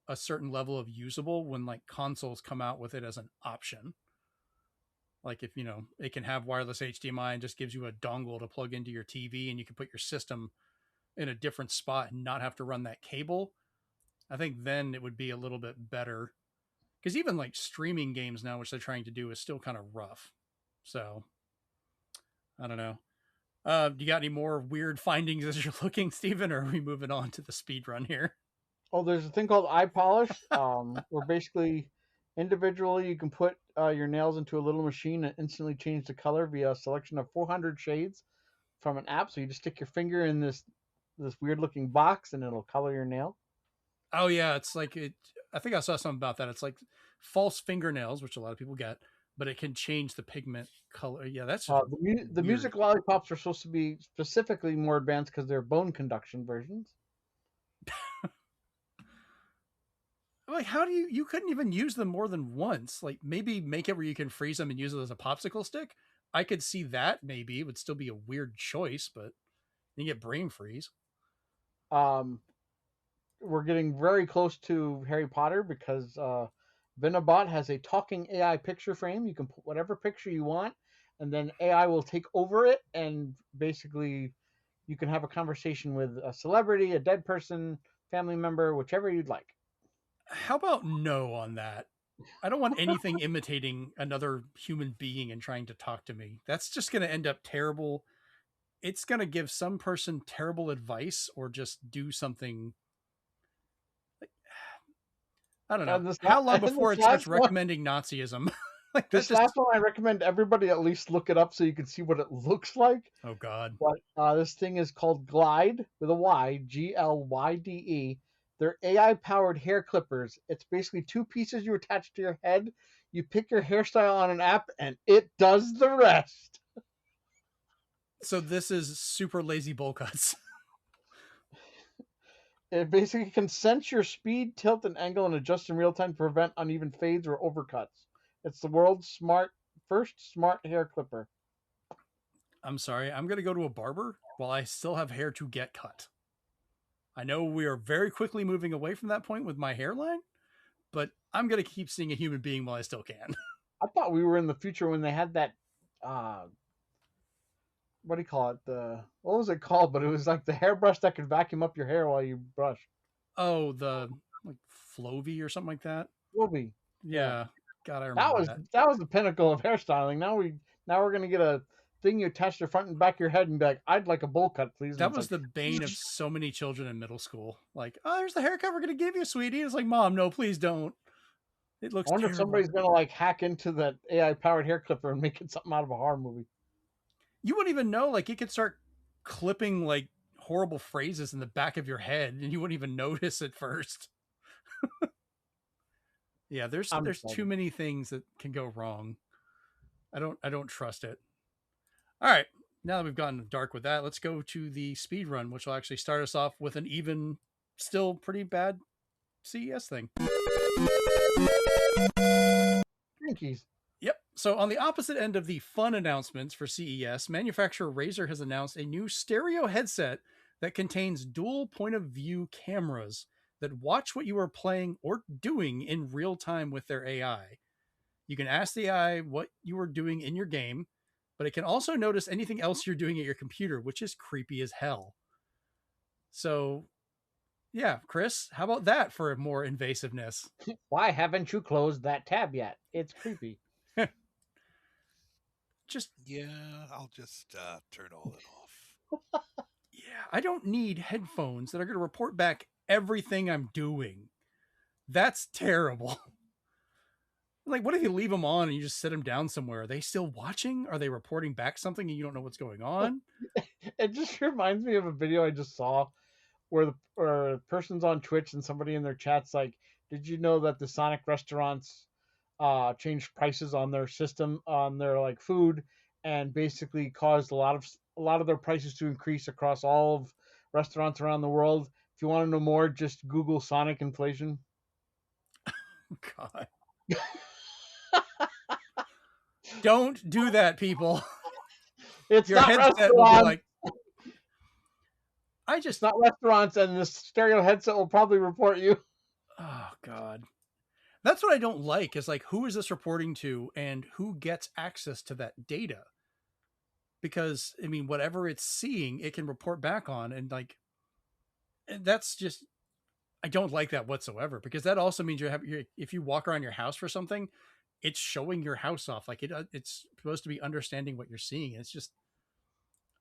S1: a certain level of usable when like consoles come out with it as an option. Like if, it can have wireless HDMI and just gives you a dongle to plug into your TV and you can put your system in a different spot and not have to run that cable. I think then it would be a little bit better because even like streaming games now, which they're trying to do is still kind of rough. So I don't know. Do you got any more weird findings as you're looking, Steven, or are we moving on to the speed run here?
S2: Oh, there's a thing called eye polish, where basically individually you can put your nails into a little machine and instantly change the color via a selection of 400 shades from an app. So you just stick your finger in this weird looking box and it'll color your nail.
S1: Oh yeah, it's like I think I saw something about that. It's like false fingernails, which a lot of people get, but it can change the pigment color. Yeah, that's
S2: the music lollipops are supposed to be specifically more advanced because they're bone conduction versions.
S1: Like, how do you couldn't even use them more than once? Like, maybe make it where you can freeze them and use it as a popsicle stick. I could see that maybe it would still be a weird choice, but you get brain freeze.
S2: Um, we're getting very close to Harry Potter because Vinabot has a talking AI picture frame. You can put whatever picture you want, and then AI will take over it, and basically you can have a conversation with a celebrity, a dead person, family member, whichever you'd like.
S1: How about no on that? I don't want anything imitating another human being and trying to talk to me. That's just going to end up terrible. It's going to give some person terrible advice or just do something. I don't know.
S2: And this,
S1: How long
S2: and
S1: before it starts recommending Nazism? Like that
S2: this
S1: just.
S2: last one, I recommend everybody at least look it up so you can see what it looks like.
S1: Oh, God.
S2: But this thing is called Glide with a Y, GLYDE. They're AI powered hair clippers. It's basically two pieces you attach to your head. You pick your hairstyle on an app, and it does the rest.
S1: So this is super lazy bowl cuts.
S2: It basically can sense your speed, tilt, and angle and adjust in real time to prevent uneven fades or overcuts. It's the world's first smart hair clipper.
S1: I'm sorry. I'm going to go to a barber while I still have hair to get cut. I know we are very quickly moving away from that point with my hairline, but I'm going to keep seeing a human being while I still can.
S2: I thought we were in the future when they had that what do you call it? What was it called? But it was like the hairbrush that could vacuum up your hair while you brush.
S1: Oh, the like Flovey or something like that.
S2: Flovey.
S1: Yeah. God, I remember that.
S2: That was the pinnacle of hairstyling. Now we're gonna get a thing you attach to the front and back of your head and be like, I'd like a bowl cut, please.
S1: That was the bane of so many children in middle school. Like, oh, there's the haircut we're gonna give you, sweetie. It's like, Mom, no, please don't. It looks.
S2: I wonder
S1: terrible.
S2: if somebody's gonna like hack into that AI powered hair clipper and make it something out of a horror movie.
S1: You wouldn't even know. Like, it could start clipping like horrible phrases in the back of your head, and you wouldn't even notice at first. Yeah, there's too many things that can go wrong. I don't trust it. All right, now that we've gotten dark with that, let's go to the speed run, which will actually start us off with an even, still pretty bad CES thing.
S2: Drinkies.
S1: Yep. So on the opposite end of the fun announcements for CES, manufacturer Razer has announced a new stereo headset that contains dual point of view cameras that watch what you are playing or doing in real time with their AI. You can ask the AI what you are doing in your game, but it can also notice anything else you're doing at your computer, which is creepy as hell. So, yeah, Chris, how about that for more invasiveness?
S2: Why haven't you closed that tab yet? It's creepy.
S3: I'll just turn all that off.
S1: Yeah, I don't need headphones that are going to report back everything I'm doing. That's terrible. Like, what if you leave them on and you just sit them down somewhere? Are they still watching? Are they reporting back something and you don't know what's going on?
S2: It just reminds me of a video I just saw where the person's on Twitch and somebody in their chat's like, "Did you know that the Sonic restaurants changed prices on their system on their like food and basically caused a lot of their prices to increase across all of restaurants around the world? If you want to know more, just Google Sonic inflation."
S1: God. Don't do that, people.
S2: It's
S1: Your
S2: not
S1: headset will be like,
S2: it's not restaurants, and this stereo headset will probably report you.
S1: Oh, God. That's what I don't like is like, who is this reporting to and who gets access to that data? Because, I mean, whatever it's seeing, it can report back on. And like, that's just, I don't like that whatsoever, because that also means if you walk around your house for something, it's showing your house off. Like it's supposed to be understanding what you're seeing. It's just,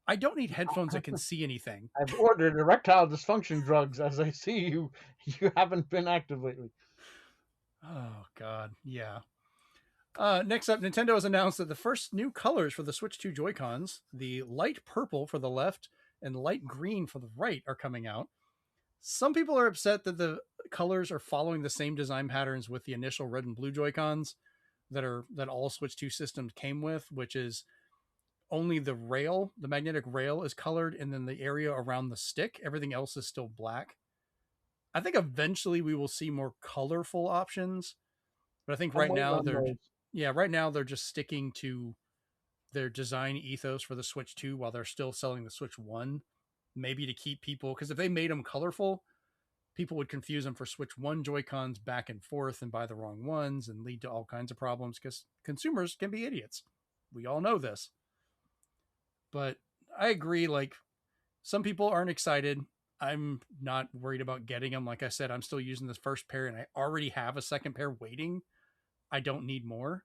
S1: I don't need headphones that can see anything.
S2: I've ordered erectile dysfunction drugs as I see you haven't been active lately.
S1: Oh, God. Yeah. Next up, Nintendo has announced that the first new colors for the Switch 2 Joy-Cons, the light purple for the left and light green for the right, are coming out. Some people are upset that the colors are following the same design patterns with the initial red and blue Joy-Cons that all Switch 2 systems came with, which is only the magnetic rail is colored, and then the area around the stick, everything else is still black. I think eventually we will see more colorful options, but I think right now they're just sticking to their design ethos for the Switch 2 while they're still selling the Switch 1 maybe to keep people, because if they made them colorful, people would confuse them for Switch 1 Joy-Cons back and forth and buy the wrong ones and lead to all kinds of problems because consumers can be idiots. We all know this. But I agree, like, some people aren't excited. I'm not worried about getting them. Like I said, I'm still using this first pair and I already have a second pair waiting. I don't need more.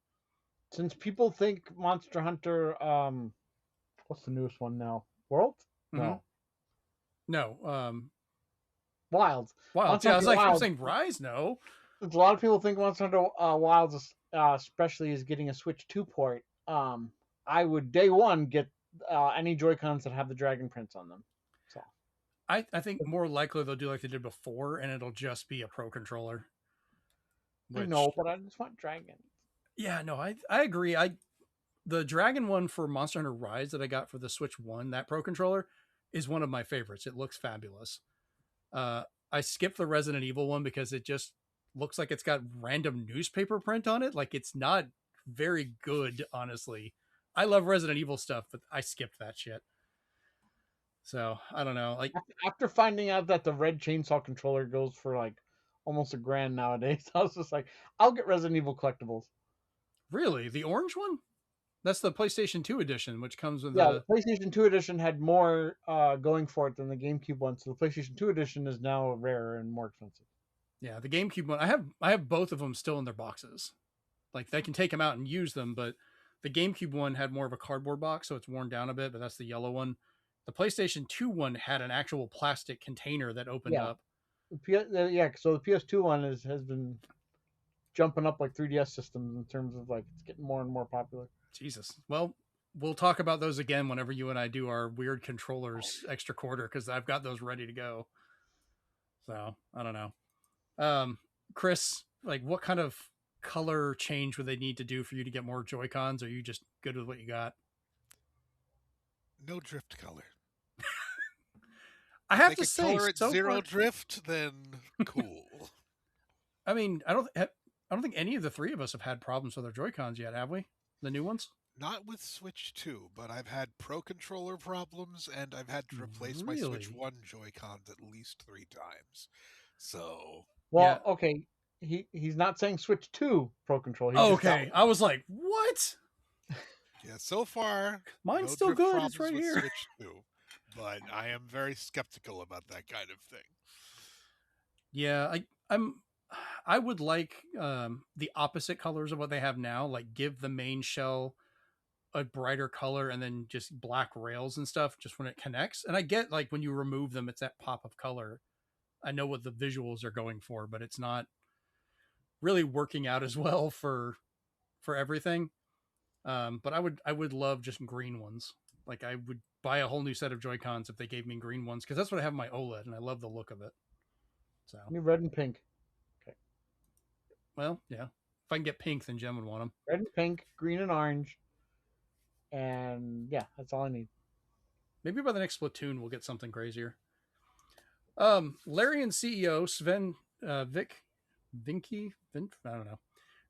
S2: Since people think Monster Hunter, what's the newest one now? World? No.
S1: No.
S2: Wilds.
S1: Wilds. Yeah, I was like, I'm saying Rise, no.
S2: A lot of people think Monster Hunter Wilds, especially, is getting a Switch 2 port. I would day one get any Joy-Cons that have the dragon prints on them. So
S1: I think more likely they'll do like they did before, and it'll just be a Pro controller.
S2: I know, but I just want dragon.
S1: Yeah, no, I agree. The dragon one for Monster Hunter Rise that I got for the Switch 1, that Pro controller, is one of my favorites. It looks fabulous. I skipped the Resident Evil one because it just looks like it's got random newspaper print on it. Like, it's not very good, honestly. I love Resident Evil stuff, but I skipped that shit. So I don't know. Like,
S2: after finding out that the red chainsaw controller goes for like almost $1,000 nowadays, I was just like, I'll get Resident Evil collectibles.
S1: Really, the orange one? That's the PlayStation 2 edition, which comes with
S2: the PlayStation 2 edition had more going for it than the GameCube one. So the PlayStation 2 edition is now rarer and more expensive.
S1: Yeah, the GameCube one, I have both of them still in their boxes. Like, they can take them out and use them, but the GameCube one had more of a cardboard box, so it's worn down a bit, but that's the yellow one. The PlayStation 2 one had an actual plastic container that opened up.
S2: Yeah, so the PS2 one has been jumping up like 3DS systems in terms of like it's getting more and more popular.
S1: Jesus. Well, we'll talk about those again whenever you and I do our weird controllers extra quarter, because I've got those ready to go. So I don't know. Chris, like, what kind of color change would they need to do for you to get more Joy-Cons? Or are you just good with what you got?
S3: No drift color.
S1: I have to say,
S3: color at zero drift, then cool.
S1: I mean, I don't think any of the three of us have had problems with our Joy-Cons yet, have we? The new ones?
S3: Not with Switch 2, but I've had Pro Controller problems, and I've had to replace my Switch 1 Joy-Cons at least 3 times. So...
S2: Well, okay, he's not saying Switch 2 Pro Controller.
S1: Okay, I was like, what?
S3: Yeah, so far...
S1: Mine's still good, it's right here.
S3: Switch 2, but I am very skeptical about that kind of thing.
S1: Yeah, I would like the opposite colors of what they have now. Like, give the main shell a brighter color and then just black rails and stuff just when it connects. And I get, like, when you remove them, it's that pop of color. I know what the visuals are going for, but it's not really working out as well for everything. But I would love just green ones. Like, I would buy a whole new set of Joy-Cons if they gave me green ones, because that's what I have in my OLED, and I love the look of it. So
S2: red and pink. Okay.
S1: Well, yeah. If I can get pink, then Jem would want them.
S2: Red and pink, green and orange, and yeah, that's all I need.
S1: Maybe by the next Splatoon, we'll get something crazier. Larian CEO Sven Vinky, I don't know,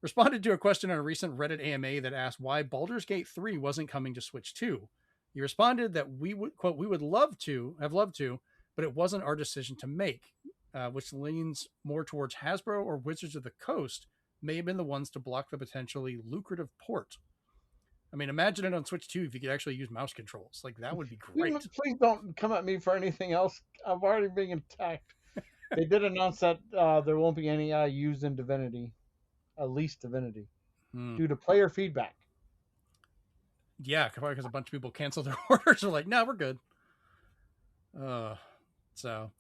S1: responded to a question on a recent Reddit AMA that asked why Baldur's Gate 3 wasn't coming to Switch 2. He responded that we would, quote, we would have loved to, but it wasn't our decision to make, which leans more towards Hasbro or Wizards of the Coast may have been the ones to block the potentially lucrative port. I mean, imagine it on Switch 2 if you could actually use mouse controls. Like, that would be great.
S2: Please don't come at me for anything else. I'm already being attacked. They did announce that there won't be any used in Divinity, at least Divinity, due to player feedback.
S1: Yeah, probably because a bunch of people canceled their orders. They're like, no, we're good. So,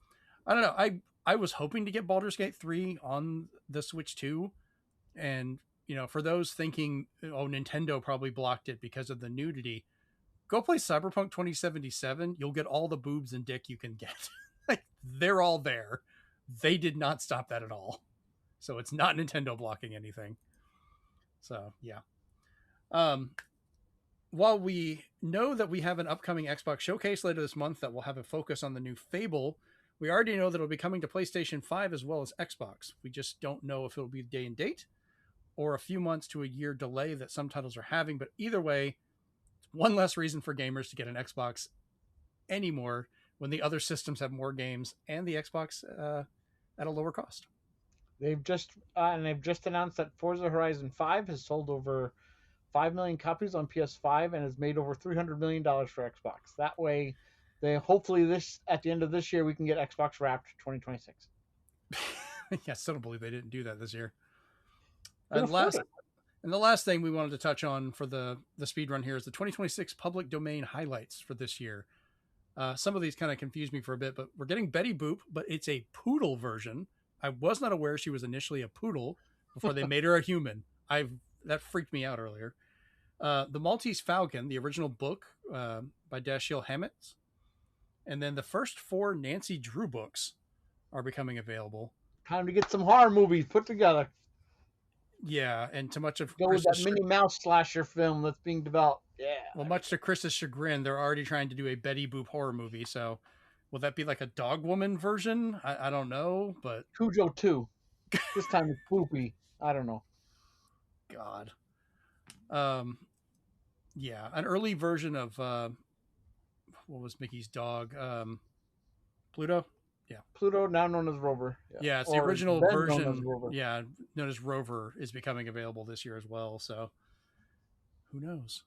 S1: I don't know. I was hoping to get Baldur's Gate 3 on the Switch 2. And, you know, for those thinking, oh, Nintendo probably blocked it because of the nudity, go play Cyberpunk 2077. You'll get all the boobs and dick you can get. Like, they're all there. They did not stop that at all. So it's not Nintendo blocking anything. So, yeah. While we know that we have an upcoming Xbox showcase later this month that will have a focus on the new Fable, we already know that it'll be coming to PlayStation 5 as well as Xbox. We just don't know if it'll be day and date or a few months to a year delay that some titles are having. But either way, it's one less reason for gamers to get an Xbox anymore when the other systems have more games and the Xbox at a lower cost.
S2: They've just announced that Forza Horizon 5 has sold over 5 million copies on PS5 and has made over $300 million for Xbox. That way, hopefully at the end of this year we can get Xbox Wrapped 2026.
S1: Yeah, I still don't believe they didn't do that this year.
S2: Can afford it.
S1: And the last thing we wanted to touch on for the speed run here is the 2026 public domain highlights for this year. Some of these kind of confused me for a bit, but we're getting Betty Boop, but it's a poodle version. I was not aware she was initially a poodle before they made her a human. That freaked me out earlier. The Maltese Falcon, the original book by Dashiell Hammett, and then the first 4 Nancy Drew books are becoming available.
S2: Time to get some horror movies put together.
S1: Yeah, and to much of
S2: go with that Minnie Mouse slasher film that's being developed. Yeah.
S1: Well, much to Chris's chagrin, they're already trying to do a Betty Boop horror movie. So, will that be like a Dog Woman version? I don't know, but
S2: Cujo 2. This time it's poopy. I don't know.
S1: God. Yeah, an early version of what was Mickey's dog? Pluto. Yeah,
S2: Pluto, now known as Rover.
S1: Yeah, it's the original version. Yeah, known as Rover is becoming available this year as well. So, who knows?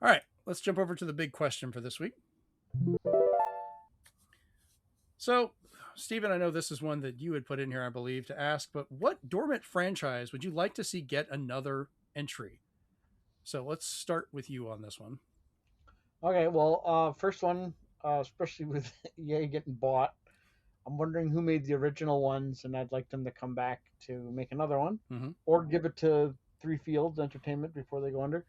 S1: All right, let's jump over to the big question for this week. So, Steven, I know this is one that you had put in here, I believe, to ask, but what dormant franchise would you like to see get another entry? So let's start with you on this one.
S2: Okay, well, first one, especially with EA getting bought, I'm wondering who made the original ones, and I'd like them to come back to make another one, or give it to Three Fields Entertainment before they go under.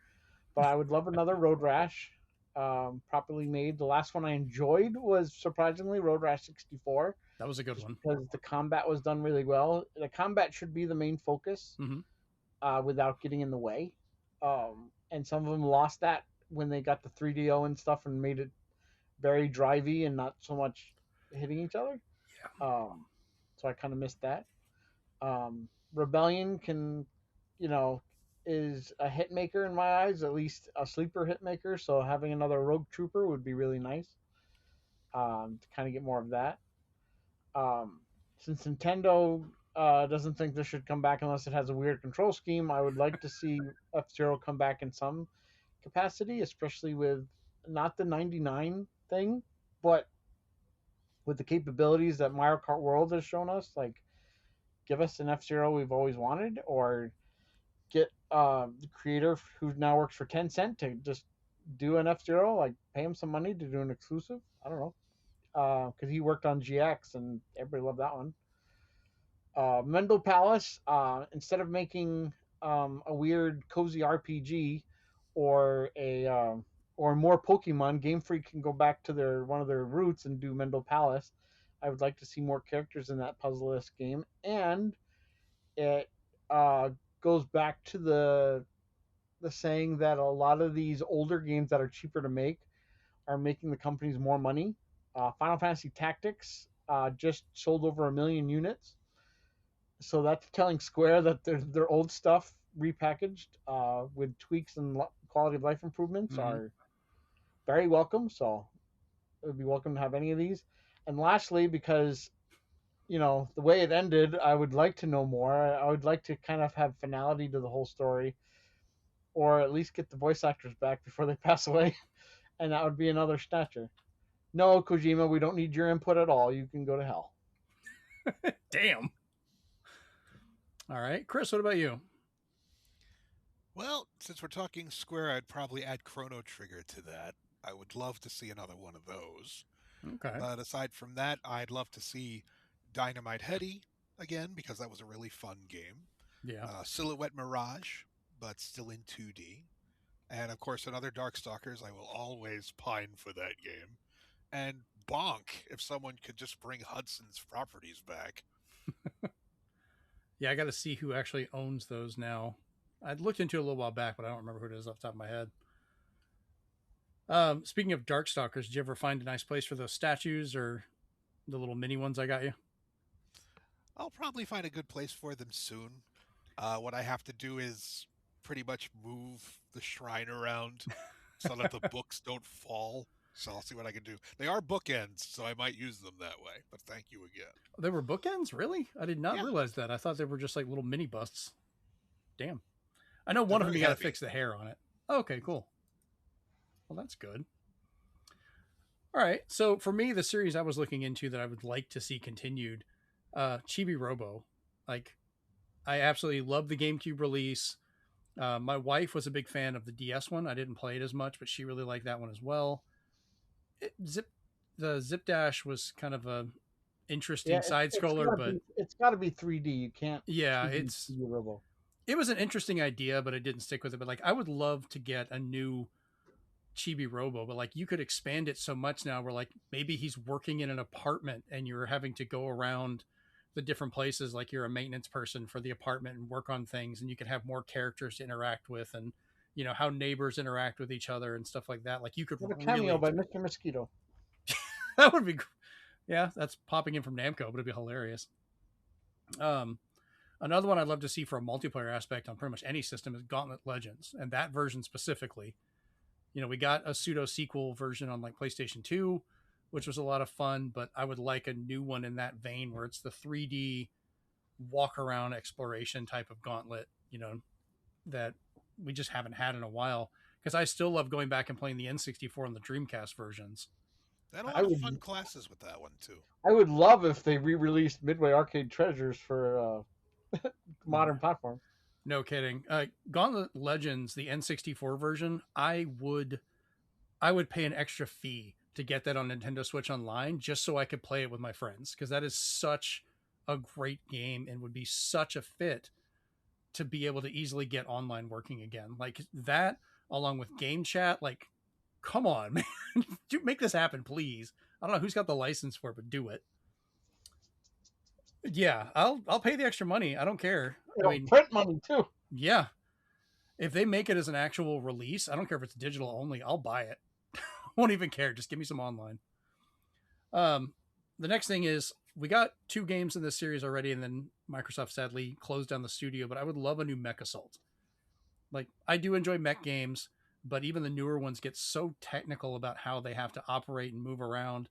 S2: But I would love another Road Rash, properly made. The last one I enjoyed was, surprisingly, Road Rash 64.
S1: That was a good one.
S2: Because the combat was done really well. The combat should be the main focus without getting in the way. And some of them lost that when they got the 3DO and stuff and made it very drivey and not so much hitting each other. Yeah. So I kind of missed that. Rebellion is a hit maker in my eyes, at least a sleeper hit maker. So having another Rogue Trooper would be really nice to kind of get more of that. Since Nintendo doesn't think this should come back unless it has a weird control scheme, I would like to see F-Zero come back in some capacity, especially with not the 99 thing, but with the capabilities that Mario Kart World has shown us. Like, give us an F-Zero we've always wanted, or get the creator who now works for Tencent to just do an F-Zero, like pay him some money to do an exclusive. I don't know. Because he worked on GX and everybody loved that one. Mendel Palace, instead of making a weird cozy RPG or more Pokemon, Game Freak can go back to one of their roots and do Mendel Palace. I would like to see more characters in that puzzle-esque game, and it goes back to the saying that a lot of these older games that are cheaper to make are making the companies more money. Final Fantasy Tactics just sold over 1 million units. So that's telling Square that their old stuff repackaged with tweaks and quality of life improvements are very welcome. So it would be welcome to have any of these. And lastly, because, the way it ended, I would like to know more. I would like to kind of have finality to the whole story, or at least get the voice actors back before they pass away. And that would be another Snatcher. No, Kojima, we don't need your input at all. You can go to hell.
S1: Damn. All right. Chris, what about you?
S3: Well, since we're talking Square, I'd probably add Chrono Trigger to that. I would love to see another one of those.
S1: Okay.
S3: But aside from that, I'd love to see Dynamite Heady again, because that was a really fun game.
S1: Yeah.
S3: Silhouette Mirage, but still in 2D. And of course, another Darkstalkers. I will always pine for that game. And Bonk, if someone could just bring Hudson's properties back.
S1: Yeah, I got to see who actually owns those now. I'd looked into it a little while back, but I don't remember who it is off the top of my head. Speaking of Darkstalkers, did you ever find a nice place for those statues or the little mini ones I got you?
S3: I'll probably find a good place for them soon. What I have to do is pretty much move the shrine around so that the books don't fall. So I'll see what I can do. They are bookends, so I might use them that way. But thank you again.
S1: They were bookends, really? I did not
S3: Yeah.
S1: realize that. I thought they were just like little mini busts. Damn. I know
S3: They're
S1: one of them
S3: very
S1: you got to
S3: heavy.
S1: fix the hair on it. Okay, cool. Well, that's good. All right. So for me, the series I was looking into that I would like to see continued, Chibi Robo. Like, I absolutely love the GameCube release. My wife was a big fan of the DS one. I didn't play it as much, but she really liked that one as well. The Zip Dash was kind of a interesting side scroller, but
S2: it's got to be 3D. You can't.
S1: yeah,
S2: 2D Robo.
S1: it was an interesting idea, but it didn't stick with it. But like, I would love to get a new Chibi Robo, but like, you could expand it so much now where like maybe he's working in an apartment and you're having to go around the different places, like you're a maintenance person for the apartment and work on things, and you can have more characters to interact with, and you know how neighbors interact with each other and stuff like that. Like, you could
S2: Have a cameo by Mr. Mosquito.
S1: That would be, yeah, that's popping in from Namco, but it'd be hilarious. Another one I'd love to see for a multiplayer aspect on pretty much any system is Gauntlet Legends, and that version specifically. You know, we got a pseudo sequel version on like PlayStation 2, which was a lot of fun, but I would like a new one in that vein where it's the 3D walk around exploration type of Gauntlet, you know, that we just haven't had in a while. Because I still love going back and playing the N64 and the Dreamcast versions.
S3: They had a lot of fun classes with that one too.
S2: I would love if they re-released Midway Arcade Treasures for modern platform.
S1: No kidding. Gauntlet Legends, the N64 version, I would pay an extra fee to get that on Nintendo Switch Online just so I could play it with my friends, because that is such a great game and would be such a fit to be able to easily get online working again. Like that, along with game chat, like, come on, man. Make this happen, please. I don't know who's got the license for it, but do it. Yeah, I'll pay the extra money. I don't care. I mean,
S2: print money too.
S1: Yeah. If they make it as an actual release, I don't care if it's digital only, I'll buy it. Won't even care. Just give me some online. The next thing is, we got 2 games in this series already, and then Microsoft sadly closed down the studio, but I would love a new Mech Assault. Like, I do enjoy mech games, but even the newer ones get so technical about how they have to operate and move around.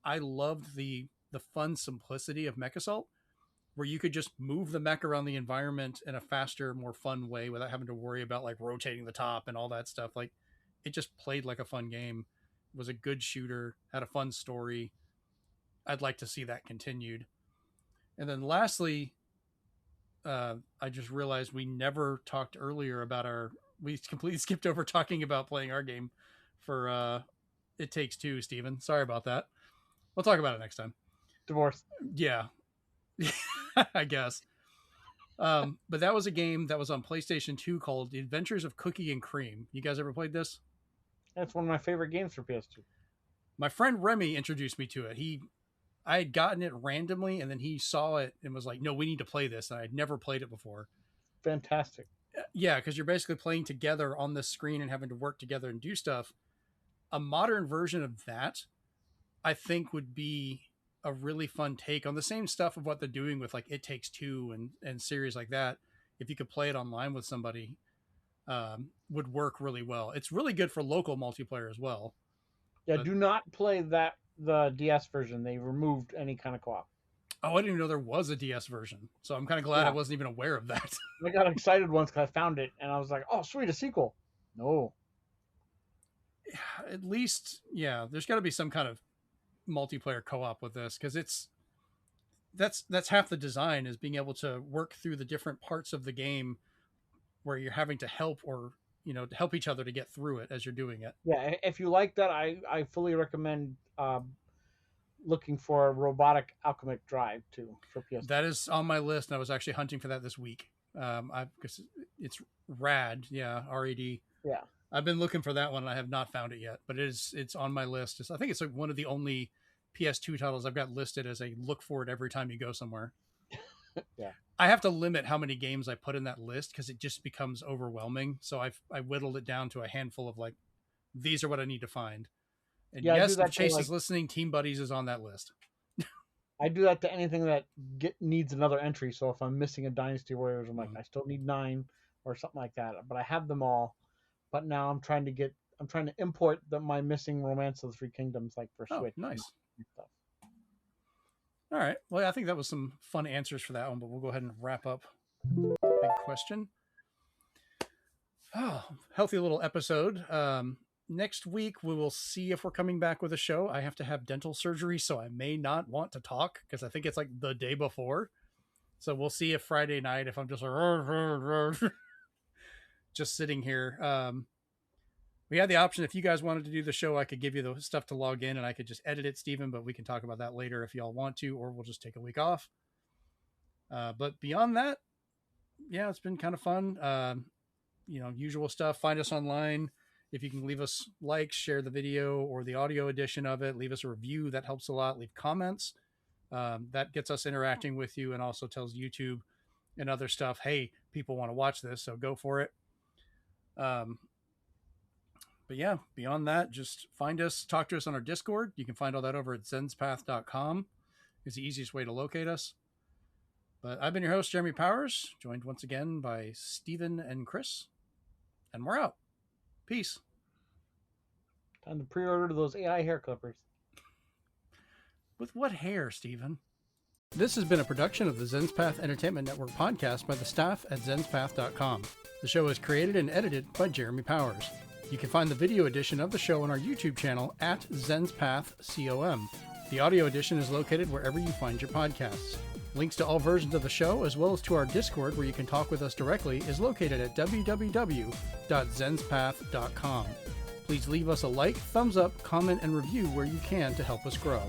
S1: I loved the fun simplicity of Mech Assault, where you could just move the mech around the environment in a faster, more fun way without having to worry about like rotating the top and all that stuff. Like, it just played like a fun game. It was a good shooter, had a fun story. I'd like to see that continued. And then lastly, I just realized we never talked earlier about we completely skipped over talking about playing our game for It Takes Two, Steven. Sorry about that. We'll talk about it next time.
S2: Divorce.
S1: Yeah. I guess. But that was a game that was on PlayStation 2 called The Adventures of Cookie and Cream. You guys ever played this?
S2: That's one of my favorite games for PS2.
S1: My friend Remy introduced me to it. I had gotten it randomly, and then he saw it and was like, no, we need to play this. And I'd never played it before.
S2: Fantastic.
S1: Yeah, because you're basically playing together on the screen and having to work together and do stuff. A modern version of that, I think, would be a really fun take on the same stuff of what they're doing with like It Takes Two and series like that. If you could play it online with somebody, would work really well. It's really good for local multiplayer as well.
S2: Yeah, do not play the DS version. They removed any kind of co-op.
S1: Oh, I didn't even know there was a DS version. So I'm kind of glad I wasn't even aware of that.
S2: I got excited once because I found it, and I was like, oh, sweet, a sequel. No.
S1: At least, yeah, there's got to be some kind of multiplayer co-op with this, because that's half the design, is being able to work through the different parts of the game where you're having to help, or to help each other to get through it as you're doing it.
S2: Yeah, if you like that, I fully recommend looking for Robotic Alchemic Drive too for PS2.
S1: That is on my list, and I was actually hunting for that this week. Because it's rad. Yeah, RAD.
S2: Yeah,
S1: I've been looking for that one, and I have not found it yet, but it's on my list. I think it's like one of the only PS2 titles I've got listed as a look for it every time you go somewhere.
S2: Yeah,
S1: I have to limit how many games I put in that list because it just becomes overwhelming. So I whittled it down to a handful of like, these are what I need to find. And
S2: yeah,
S1: yes, if Chase is listening, Team Buddies is on that list.
S2: I do that to anything that needs another entry. So if I'm missing a Dynasty Warriors, I'm like, I still need 9 or something like that. But I have them all. But now I'm trying to get I'm trying to import my missing Romance of the Three Kingdoms, like for
S1: Oh,
S2: Switch.
S1: nice.
S2: And stuff.
S1: All right. Well, I think that was some fun answers for that one, but we'll go ahead and wrap up. Big question. Oh, healthy little episode. Next week, we will see if we're coming back with a show. I have to have dental surgery, so I may not want to talk because I think it's like the day before. So we'll see if Friday night, if I'm just like, just sitting here. We had the option, if you guys wanted to do the show, I could give you the stuff to log in and I could just edit it, Steven, but we can talk about that later if y'all want to, or we'll just take a week off. But beyond that, yeah, it's been kind of fun. Usual stuff. Find us online. If you can leave us likes, share the video or the audio edition of it, leave us a review. That helps a lot. Leave comments. That gets us interacting with you and also tells YouTube and other stuff, hey, people want to watch this, so go for it. But yeah, beyond that, just find us, talk to us on our Discord. You can find all that over at zenspath.com. It's the easiest way to locate us. But I've been your host, Jeremy Powers, joined once again by Steven and Chris. And we're out. Peace.
S2: Time to pre-order those AI hair clippers.
S1: With what hair, Steven? This has been a production of the Zenspath Entertainment Network podcast by the staff at zenspath.com. The show is created and edited by Jeremy Powers. You can find the video edition of the show on our YouTube channel at ZenspathCom. The audio edition is located wherever you find your podcasts. Links to all versions of the show, as well as to our Discord where you can talk with us directly, is located at www.zenspath.com. Please leave us a like, thumbs up, comment, and review where you can to help us grow.